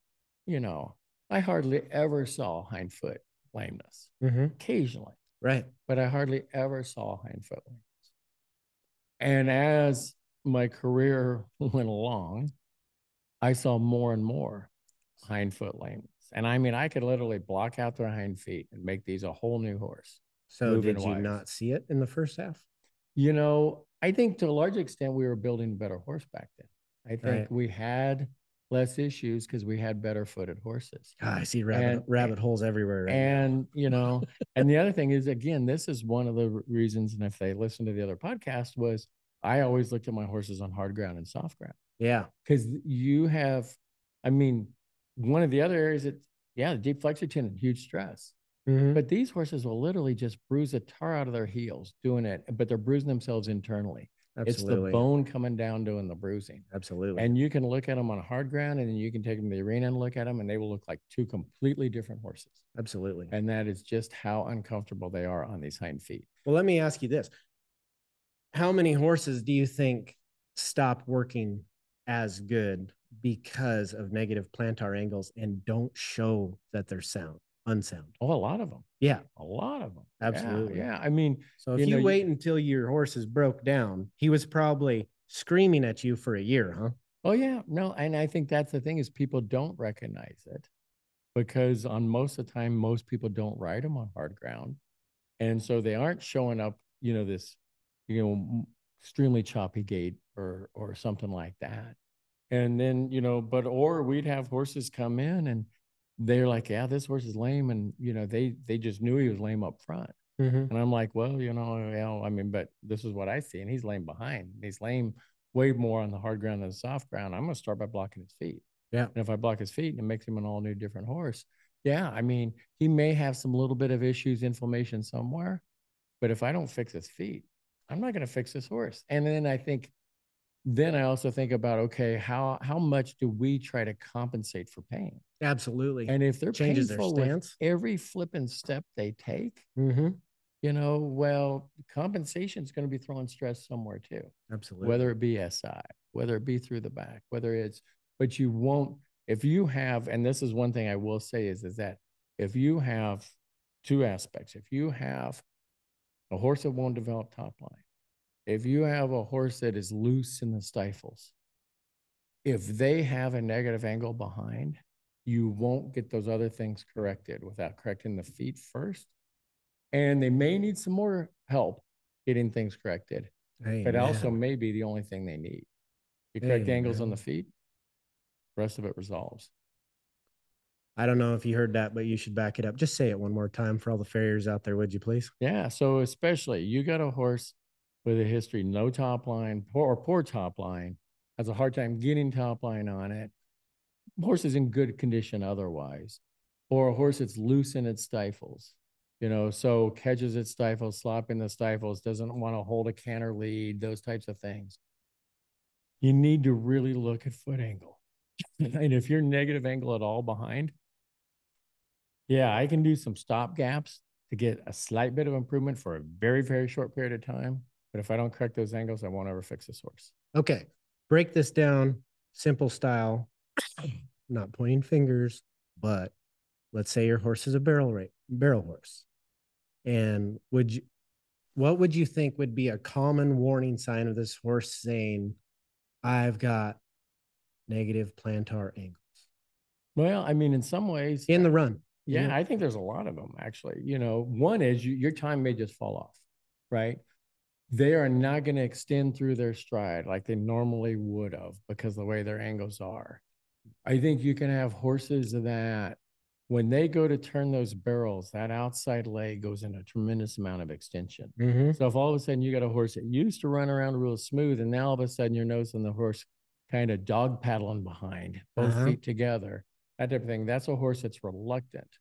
I hardly ever saw hindfoot lameness. Occasionally. Right. But I hardly ever saw hindfoot lameness. And as my career went along, I saw more and more hindfoot lameness. And I mean, I could literally block out their hind feet and make these a whole new horse. So did you not see it in the first half? I think to a large extent, we were building a better horse back then. I think we had less issues because we had better footed horses. I see rabbit holes everywhere. And the other thing is, again, this is one of the reasons, and if they listen to the other podcast, was I always looked at my horses on hard ground and soft ground. Yeah. Because one of the other areas the deep flexor tendon, huge stress. But these horses will literally just bruise the tar out of their heels doing it, but they're bruising themselves internally. Absolutely. It's the bone coming down doing the bruising. Absolutely. And you can look at them on hard ground, and then you can take them to the arena and look at them, and they will look like 2 completely different horses. Absolutely. And that is just how uncomfortable they are on these hind feet. Well, let me ask you this. How many horses do you think stop working as good because of negative plantar angles and don't show that they're unsound? Oh, a lot of them. Yeah. A lot of them. Absolutely. Yeah. I mean, so if you wait until your horse is broke down, he was probably screaming at you for a year, huh? Oh, yeah. No, and I think that's the thing is people don't recognize it because on most of the time, most people don't ride them on hard ground. And so they aren't showing up, this, extremely choppy gait or something like that. And then, or we'd have horses come in and they're like, yeah, this horse is lame. And, they just knew he was lame up front. And I'm like, well, I mean, but this is what I see. And he's laying behind. He's laying way more on the hard ground than the soft ground. I'm going to start by blocking his feet. Yeah. And if I block his feet, it makes him an all new different horse. Yeah. I mean, he may have some little bit of issues, inflammation somewhere, but if I don't fix his feet, I'm not going to fix this horse. And then I also think about, okay, how much do we try to compensate for pain? Absolutely. And if they're changes painful their stance with every flipping step they take, mm-hmm. Well, compensation is going to be throwing stress somewhere too. Absolutely. Whether it be SI, whether it be through the back, but you won't, if you have, and this is one thing I will say is that if you have two aspects, if you have a horse that won't develop top line, if you have a horse that is loose in the stifles, if they have a negative angle behind, you won't get those other things corrected without correcting the feet first. And they may need some more help getting things corrected. Amen. But also may be the only thing they need. You correct angles on the feet, the rest of it resolves. I don't know if you heard that, but you should back it up. Just say it one more time for all the farriers out there, would you please? Yeah. So especially you got a horse with a history, no top line or poor top line, has a hard time getting top line on it. Horse is in good condition otherwise, or a horse that's loose in its stifles, so catches its stifles, slopping the stifles, doesn't want to hold a canter lead, those types of things. You need to really look at foot angle. And if you're negative angle at all behind, yeah, I can do some stop gaps to get a slight bit of improvement for a very, very short period of time. But if I don't correct those angles, I won't ever fix this horse. Okay. Break this down, simple style, not pointing fingers, but let's say your horse is a barrel horse. And what would you think would be a common warning sign of this horse saying, I've got negative plantar angles? Well, I mean, in some ways, in the run. Yeah, I think there's a lot of them actually. One is your time may just fall off, right? They are not going to extend through their stride like they normally would have because of the way their angles are. I think you can have horses that when they go to turn those barrels, that outside leg goes in a tremendous amount of extension. So if all of a sudden you got a horse that used to run around real smooth and now all of a sudden you're noticing the horse kind of dog paddling behind, both feet together, that type of thing, that's a horse that's reluctant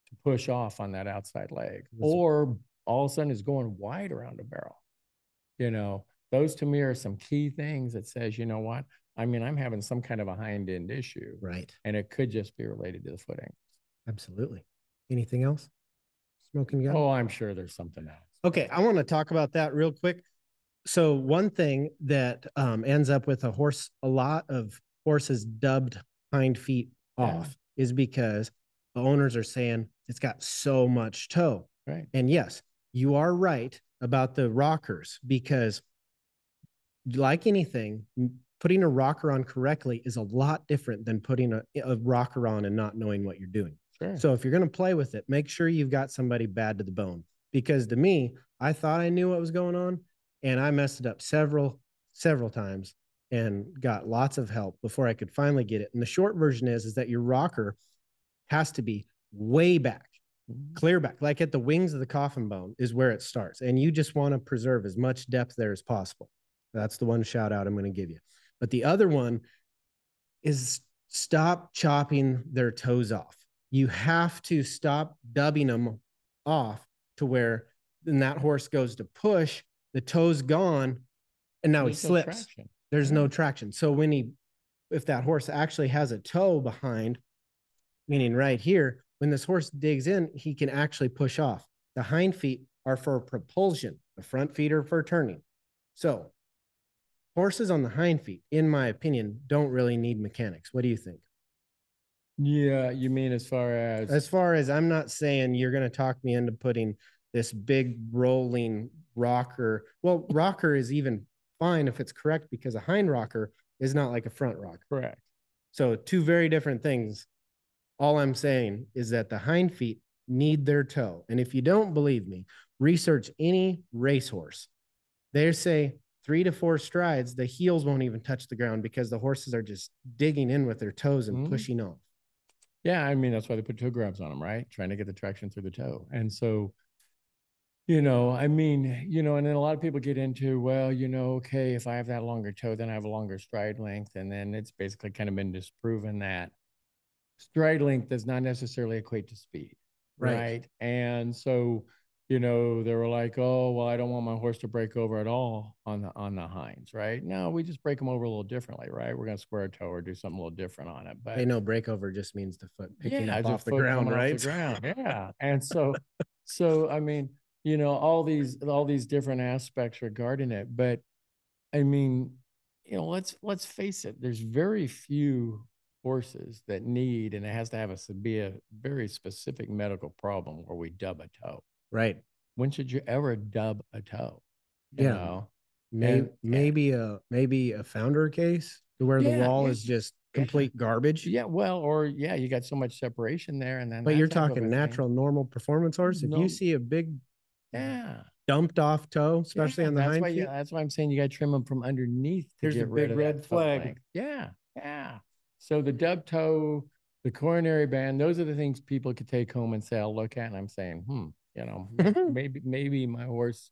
to push off on that outside leg, or all of a sudden is going wide around a barrel. Those to me are some key things that says, you know what? I mean, I'm having some kind of a hind end issue. Right. And it could just be related to the foot angles. Absolutely. Anything else? Smoking gun? Oh, I'm sure there's something else. Okay. I want to talk about that real quick. So one thing that ends up with a lot of horses dubbed hind feet off is because the owners are saying it's got so much toe. Right. And yes, you are right about the rockers, because like anything, putting a rocker on correctly is a lot different than putting a rocker on and not knowing what you're doing. Sure. So if you're going to play with it, make sure you've got somebody bad to the bone, because to me, I thought I knew what was going on and I messed it up several times and got lots of help before I could finally get it. And the short version is that your rocker has to be way back, clear back, like at the wings of the coffin bone is where it starts. And you just want to preserve as much depth there as possible. That's the one shout out I'm going to give you. But the other one is stop chopping their toes off. You have to stop dubbing them off to where then that horse goes to push, the toe's gone, and now he slips. There's no traction. So if that horse actually has a toe behind, meaning right here, when this horse digs in, he can actually push off. The hind feet are for propulsion. The front feet are for turning. So horses on the hind feet, in my opinion, don't really need mechanics. What do you think? Yeah, you mean as far as I'm not saying you're going to talk me into putting this big rolling rocker. Well, rocker is even fine if it's correct, because a hind rocker is not like a front rocker. Correct. So two very different things. All I'm saying is that the hind feet need their toe. And if you don't believe me, research any racehorse. They say 3 to 4 strides, the heels won't even touch the ground because the horses are just digging in with their toes and pushing off. Yeah, I mean, that's why they put toe grabs on them, right? Trying to get the traction through the toe. And so I mean, and then a lot of people get into, well, okay, if I have that longer toe, then I have a longer stride length. And then it's basically kind of been disproven that stride length does not necessarily equate to speed. Right. Right. And so, they were like, oh, well, I don't want my horse to break over at all on the hinds. Right. No, we just break them over a little differently. Right. We're going to square a toe or do something a little different on it. But They know breakover just means the foot picking yeah, up just off the foot ground, coming off the right? ground. Yeah. And so I mean, all these different aspects regarding it. But I mean, let's face it, there's very few horses that need, and it has to have be a very specific medical problem where we dub a toe. Right. When should you ever dub a toe? You Yeah. know? Maybe And maybe a founder case where the yeah, wall yeah, is just yeah. complete garbage. Yeah, well, or yeah, you got so much separation there, and then But you're that type of talking a thing. natural, normal performance horse. If you No, see a big yeah. dumped off toe, Yeah, especially on the hind feet, that's why I'm saying you got to trim them from underneath to here's the get rid big of red that foot flag. length. Yeah, yeah. So the dub toe, the coronary band, those are the things people could take home and say, I'll look at, and I'm saying, maybe my horse,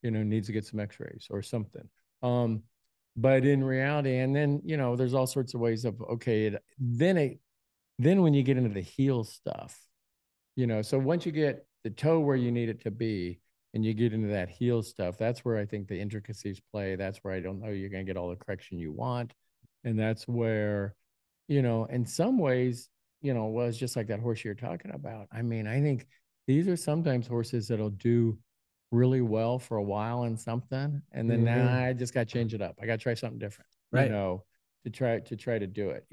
needs to get some X-rays or something. But in reality, and then there's all sorts of ways of then when you get into the heel stuff, so once you get the toe where you need it to be and you get into that heel stuff, that's where I think the intricacies play. That's where I don't know you're going to get all the correction you want. And that's where, in some ways, well, it's just like that horse you're talking about. I mean, I think these are sometimes horses that'll do really well for a while in something. And then now I just got to change it up. I got to try something different, right. to try to do it,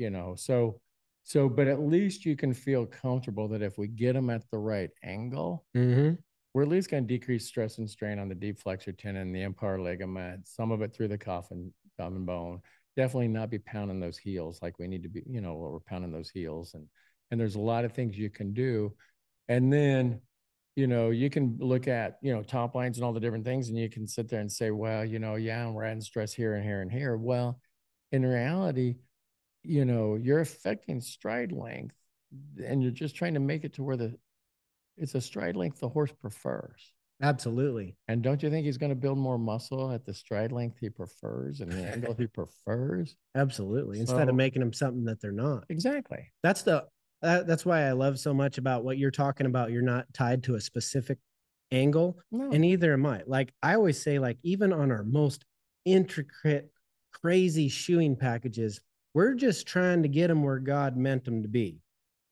So, but at least you can feel comfortable that if we get them at the right angle, we're at least going to decrease stress and strain on the deep flexor tendon, the impar ligament, some of it through the coffin bone. Definitely not be pounding those heels like we need to be, we're pounding those heels. And there's a lot of things you can do. And then, you can look at, top lines and all the different things, and you can sit there and say, well, yeah, we're adding stress here and here and here. Well, in reality, you're affecting stride length, and you're just trying to make it to where it's a stride length the horse prefers. Absolutely. And don't you think he's going to build more muscle at the stride length he prefers and the angle he prefers? Absolutely. Instead of making them something that they're not. Exactly. That's why I love so much about what you're talking about. You're not tied to a specific angle, and neither am I. Like I always say, like even on our most intricate, crazy shoeing packages, we're just trying to get them where God meant them to be,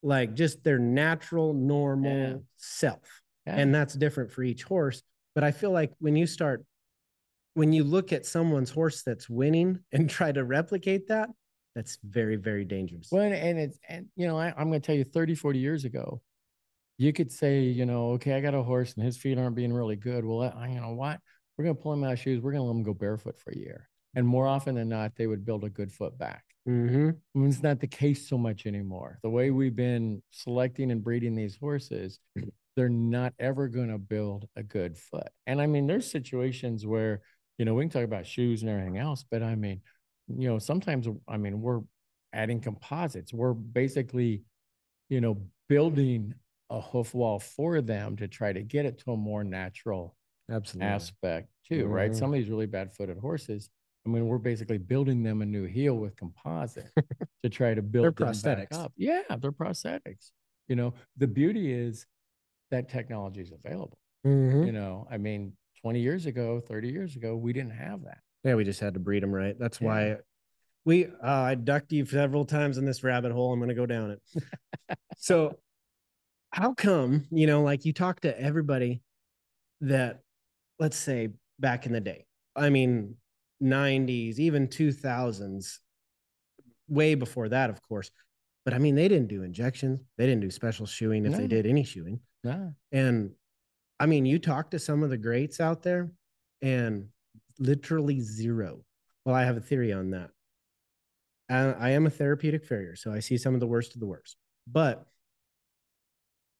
like just their natural, normal self. Yeah. And that's different for each horse. But I feel like when you look at someone's horse that's winning and try to replicate that, that's very, very dangerous. Well, I'm going to tell you 30, 40 years ago, you could say, okay, I got a horse and his feet aren't being really good. Well, you know what? We're going to pull him out of shoes. We're going to let him go barefoot for a year. And more often than not, they would build a good foot back. It's not the case so much anymore. The way we've been selecting and breeding these horses, they're not ever going to build a good foot. And I mean, there's situations where, we can talk about shoes and everything else, but I mean, sometimes, we're adding composites. We're basically, building a hoof wall for them to try to get it to a more natural aspect too, right? Some of these really bad footed horses, we're basically building them a new heel with composite to try to build them back up. Yeah, they're prosthetics. The beauty is that technology is available. 20 years ago, 30 years ago, we didn't have that. Yeah, we just had to breed them right. That's why I ducked you several times in this rabbit hole. I'm going to go down it. So how come, like you talk to everybody that, let's say back in the day, 90s, even 2000s, way before that, of course. But they didn't do injections. They didn't do special shoeing if they did any shoeing. And you talk to some of the greats out there and literally zero. Well, I have a theory on that. I am a therapeutic farrier, so I see some of the worst of the worst. But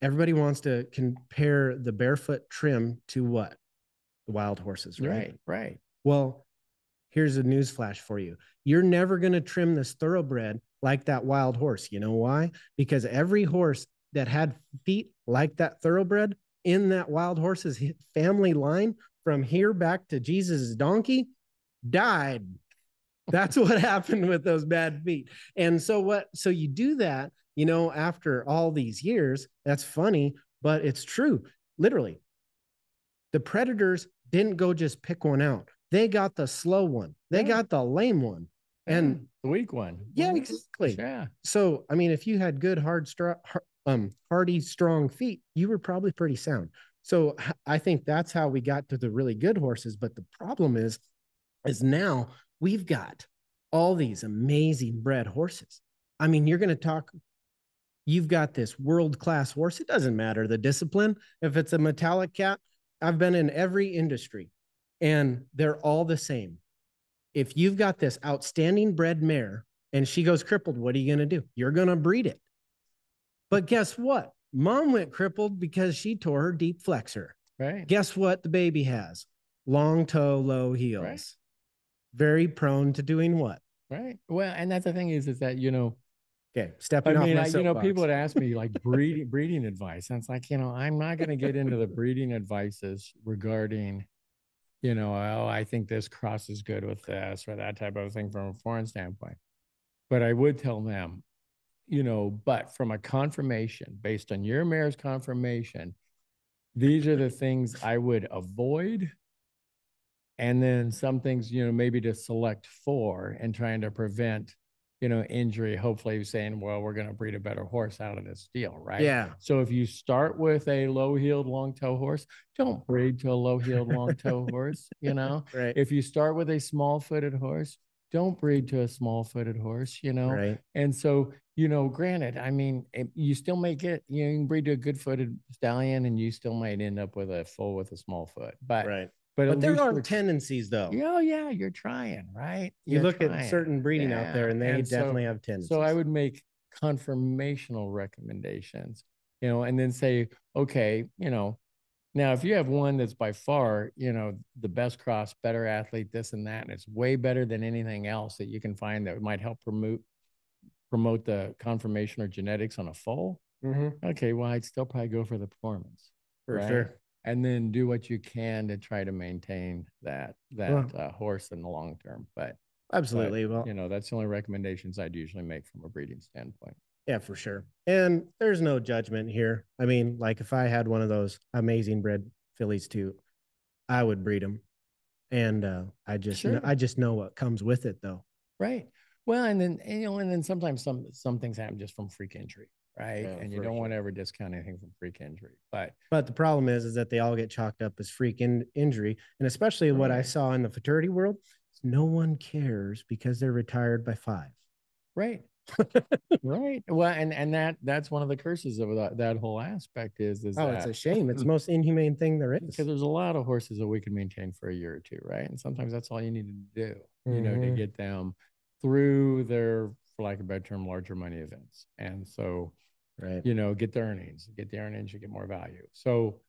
everybody wants to compare the barefoot trim to what? The wild horses, right? Right. Well, here's a news flash for you. You're never going to trim this thoroughbred like that wild horse. You know why? Because every horse that had feet like that thoroughbred in that wild horse's family line from here back to Jesus' donkey died. That's what happened with those bad feet. And so you do that, you know, after all these years. That's funny, but it's true. Literally, the predators didn't go just pick one out. They got the slow one. They got the lame one. And the weak one. Yeah, exactly. Yeah. So, I mean, if you had good, hardy, strong feet, you were probably pretty sound. So I think that's how we got to the really good horses. But the problem is now we've got all these amazing bred horses. I mean, you're going to talk, you've got this world-class horse. It doesn't matter the discipline. If it's a metallic cat, I've been in every industry and they're all the same. If you've got this outstanding bred mare and she goes crippled, what are you going to do? You're going to breed it. But guess what? Mom went crippled because she tore her deep flexor. Right. Guess what the baby has? Long toe, low heels. Right. Very prone to doing what? Right. Well, and that's the thing is that, you know, okay, stepping off my soapbox. You know, people would ask me like breeding advice. And it's like, you know, I'm not going to get into the breeding advices regarding, you know, oh, I think this cross is good with this or that type of thing from a foreign standpoint. But I would tell them, you know, but from a conformation, based on your mare's conformation, these are the things I would avoid. And then some things, you know, maybe to select for and trying to prevent, you know, injury, hopefully saying, well, we're going to breed a better horse out of this deal, right? Yeah. So if you start with a low-heeled, long-toe horse, don't breed to a low-heeled, long-toe horse, you know? Right. If you start with a small-footed horse, don't breed to a small-footed horse, you know? Right. And so, you know, granted, I mean, you still may get, you know, you can breed to a good-footed stallion and you still might end up with a full with a small foot. But right. But there are tendencies, though. Oh, yeah, you're trying, right? You look at certain breeding out there, and they definitely have tendencies. So I would make conformational recommendations, you know, and then say, okay, you know, now if you have one that's by far, you know, the best cross, better athlete, this and that, and it's way better than anything else that you can find that might help promote the conformation or genetics on a foal. Mm-hmm. Okay, well, I'd still probably go for the performance. For sure. And then do what you can to try to maintain that horse in the long term. But absolutely. Well, you know, that's the only recommendations I'd usually make from a breeding standpoint. Yeah, for sure. And there's no judgment here. I mean, like if I had one of those amazing bred fillies too, I would breed them. And I just know what comes with it, though. Right. Well, and then sometimes some things happen just from freak injury. Right. Yeah, and you don't want to ever discount anything from freak injury. But the problem is that they all get chalked up as freak injury. And especially what I saw in the fraternity world, no one cares because they're retired by 5. Right. Right. Well, and that's one of the curses of that whole aspect is it's a shame. It's the most inhumane thing there is. Because there's a lot of horses that we can maintain for a year or two, right? And sometimes that's all you need to do, you know, to get them through their, for lack of a better term, larger money events. And so, right, you know, get the earnings, you get more value. So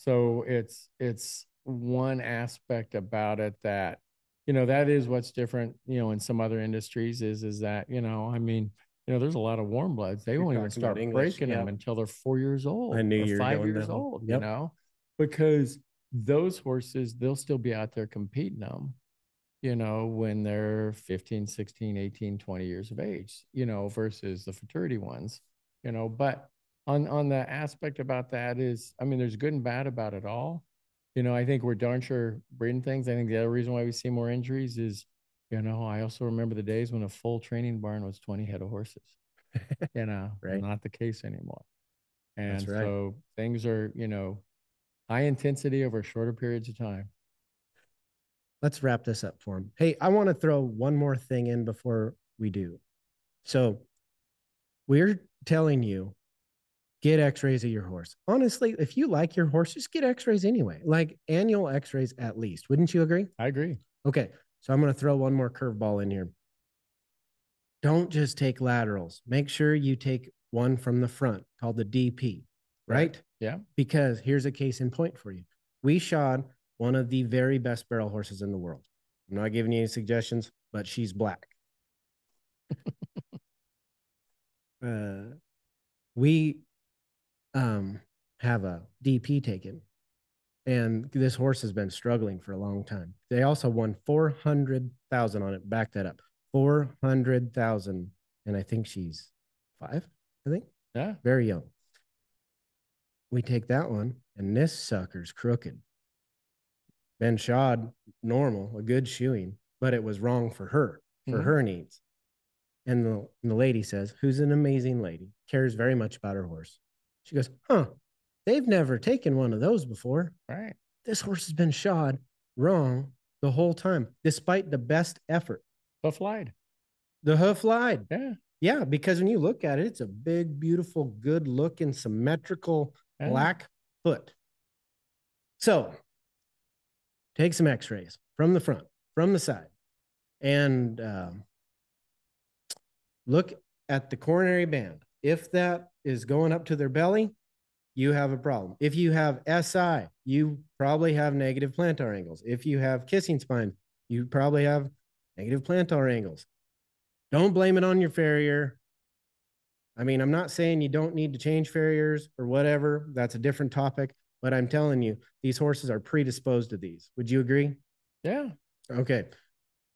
it's one aspect about it that, you know, that is what's different, you know, in some other industries is that, you know, I mean, you know, there's a lot of warm bloods. They won't even start breaking them until they're 4 years old or 5 years old, you know, because those horses, they'll still be out there competing them, you know, when they're 15, 16, 18, 20 years of age, you know, versus the fraternity ones, you know. But on the aspect about that is, I mean, there's good and bad about it all. You know, I think we're darn sure breeding things. I think the other reason why we see more injuries is, you know, I also remember the days when a full training barn was 20 head of horses, you know, right. Not the case anymore. And so things are, you know, high intensity over shorter periods of time. Let's wrap this up for him. Hey, I want to throw one more thing in before we do. So we're telling you, get x-rays of your horse. Honestly, if you like your horse, just get x-rays anyway, like annual x-rays at least. Wouldn't you agree? I agree. Okay. So I'm going to throw one more curveball in here. Don't just take laterals. Make sure you take one from the front called the DP, right? Yeah. Because here's a case in point for you. We shod one of the very best barrel horses in the world. I'm not giving you any suggestions, but she's black. We have a DP taken. And this horse has been struggling for a long time. They also won 400,000 on it. Back that up. 400,000. And I think she's 5, I think. Yeah. Very young. We take that one, and this sucker's crooked. Ben shod normal, a good shoeing, but it was wrong for her, for her needs. And the lady says, who's an amazing lady, cares very much about her horse. She goes, huh, they've never taken one of those before. Right. This horse has been shod wrong the whole time, despite the best effort. Hoof lied. The hoof lied. Yeah. Yeah, because when you look at it, it's a big, beautiful, good looking, symmetrical black foot. So take some x-rays from the front, from the side, and look at the coronary band. If that is going up to their belly, you have a problem. If you have SI, you probably have negative plantar angles. If you have kissing spine, you probably have negative plantar angles. Don't blame it on your farrier. I mean, I'm not saying you don't need to change farriers or whatever. That's a different topic. But I'm telling you, these horses are predisposed to these. Would you agree? Yeah. Okay.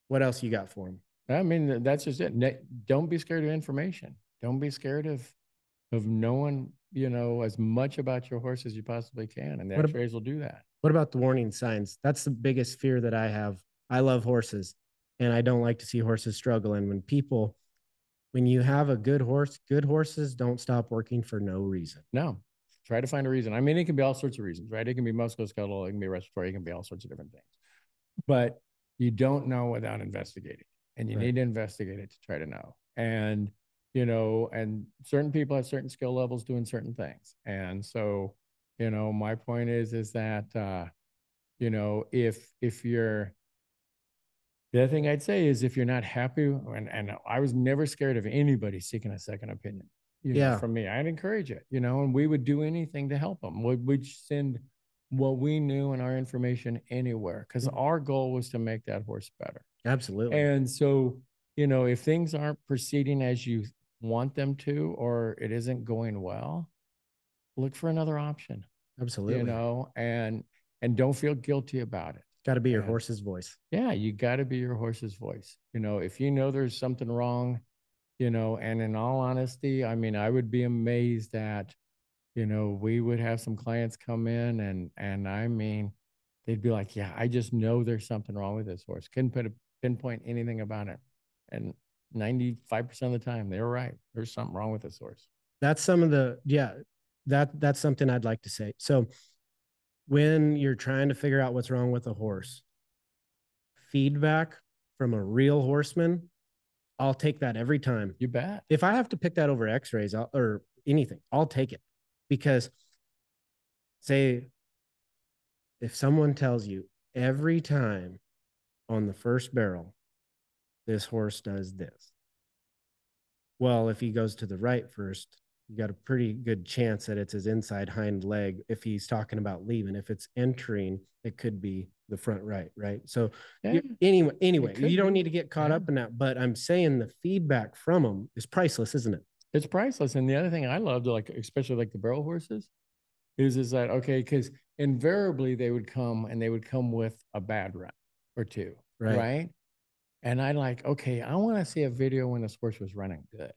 What else you got for them? I mean, that's just it. Don't be scared of information. Don't be scared of knowing, you know, as much about your horse as you possibly can. And the x-rays will do that. What about the warning signs? That's the biggest fear that I have. I love horses, and I don't like to see horses struggle. And when you have a good horse, good horses don't stop working for no reason. No, try to find a reason. I mean, it can be all sorts of reasons, right? It can be musculoskeletal, it can be respiratory, it can be all sorts of different things. But you don't know without investigating, and you need to investigate it to try to know. And, you know, and certain people have certain skill levels doing certain things. And so, you know, my point is that, you know, if you're, the other thing I'd say is if you're not happy, and I was never scared of anybody seeking a second opinion, you know, from me, I'd encourage it, you know, and we would do anything to help them. We'd send what we knew and our information anywhere, because our goal was to make that horse better. Absolutely. And so, you know, if things aren't proceeding as you want them to, or it isn't going well, look for another option. Absolutely. You know, and don't feel guilty about it. Got to be your horse's voice. Yeah, you got to be your horse's voice. You know, if you know there's something wrong, you know, and in all honesty, I mean, I would be amazed that, you know, we would have some clients come in and I mean, they'd be like, yeah, I just know there's something wrong with this horse. Couldn't pinpoint anything about it. And 95% of the time, they were right. There's something wrong with this horse. That's some of the, that's something I'd like to say. So when you're trying to figure out what's wrong with a horse, feedback from a real horseman, I'll take that every time. You bet. If I have to pick that over x-rays or anything, I'll take it. Because say if someone tells you every time on the first barrel, this horse does this. Well, if he goes to the right first, you got a pretty good chance that it's his inside hind leg. If he's talking about leaving, if it's entering, it could be the front right? So anyway, you don't need to get caught up in that, but I'm saying the feedback from them is priceless, isn't it? It's priceless. And the other thing I loved, like, especially like the barrel horses, is that, okay, because invariably they would come with a bad run or two, right? And I like, okay, I want to see a video when this horse was running good.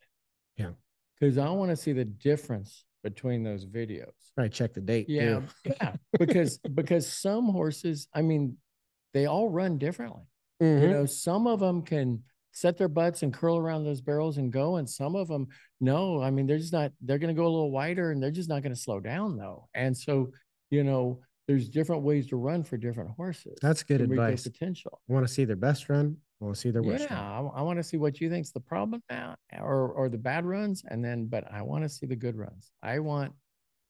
Yeah. Because I want to see the difference between those videos. Right. Check the date. Yeah. Yeah. Because some horses, I mean, they all run differently. You know, some of them can set their butts and curl around those barrels and go. And some of them, no, I mean, they're going to go a little wider and they're just not going to slow down though. And so, you know, there's different ways to run for different horses. That's good advice. Potential. I want to see their best run. I want to see their worst run. Yeah, I want to see what you think's the problem now, or the bad runs, and then, but I want to see the good runs. I want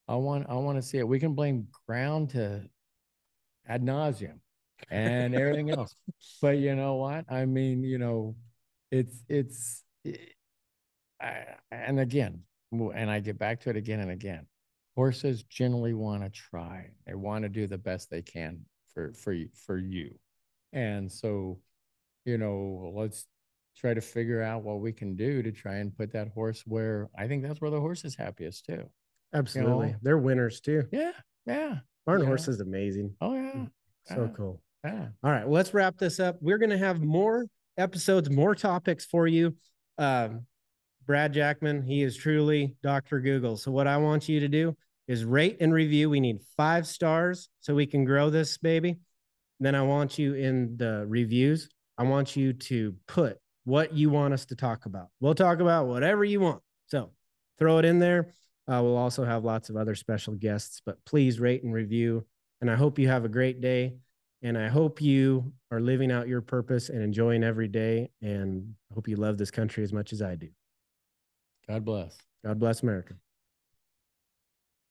to see it. We can blame ground to ad nauseum and everything else, but you know what? I mean, you know, and again, and I get back to it again and again. Horses generally want to try. They want to do the best they can for you, and so, you know, let's try to figure out what we can do to try and put that horse where I think that's where the horse is happiest too. Absolutely. You know? They're winners too. Yeah. Yeah. Barn Yeah. horse is amazing. Oh yeah. So Yeah. cool. Yeah. All right, well, let's wrap this up. We're going to have more episodes, more topics for you. Brad Jackman, he is truly Dr. Google. So what I want you to do is rate and review. We need 5 stars so we can grow this baby. Then I want you in the reviews, I want you to put what you want us to talk about. We'll talk about whatever you want. So throw it in there. We'll also have lots of other special guests, but please rate and review. And I hope you have a great day. And I hope you are living out your purpose and enjoying every day. And I hope you love this country as much as I do. God bless. God bless America.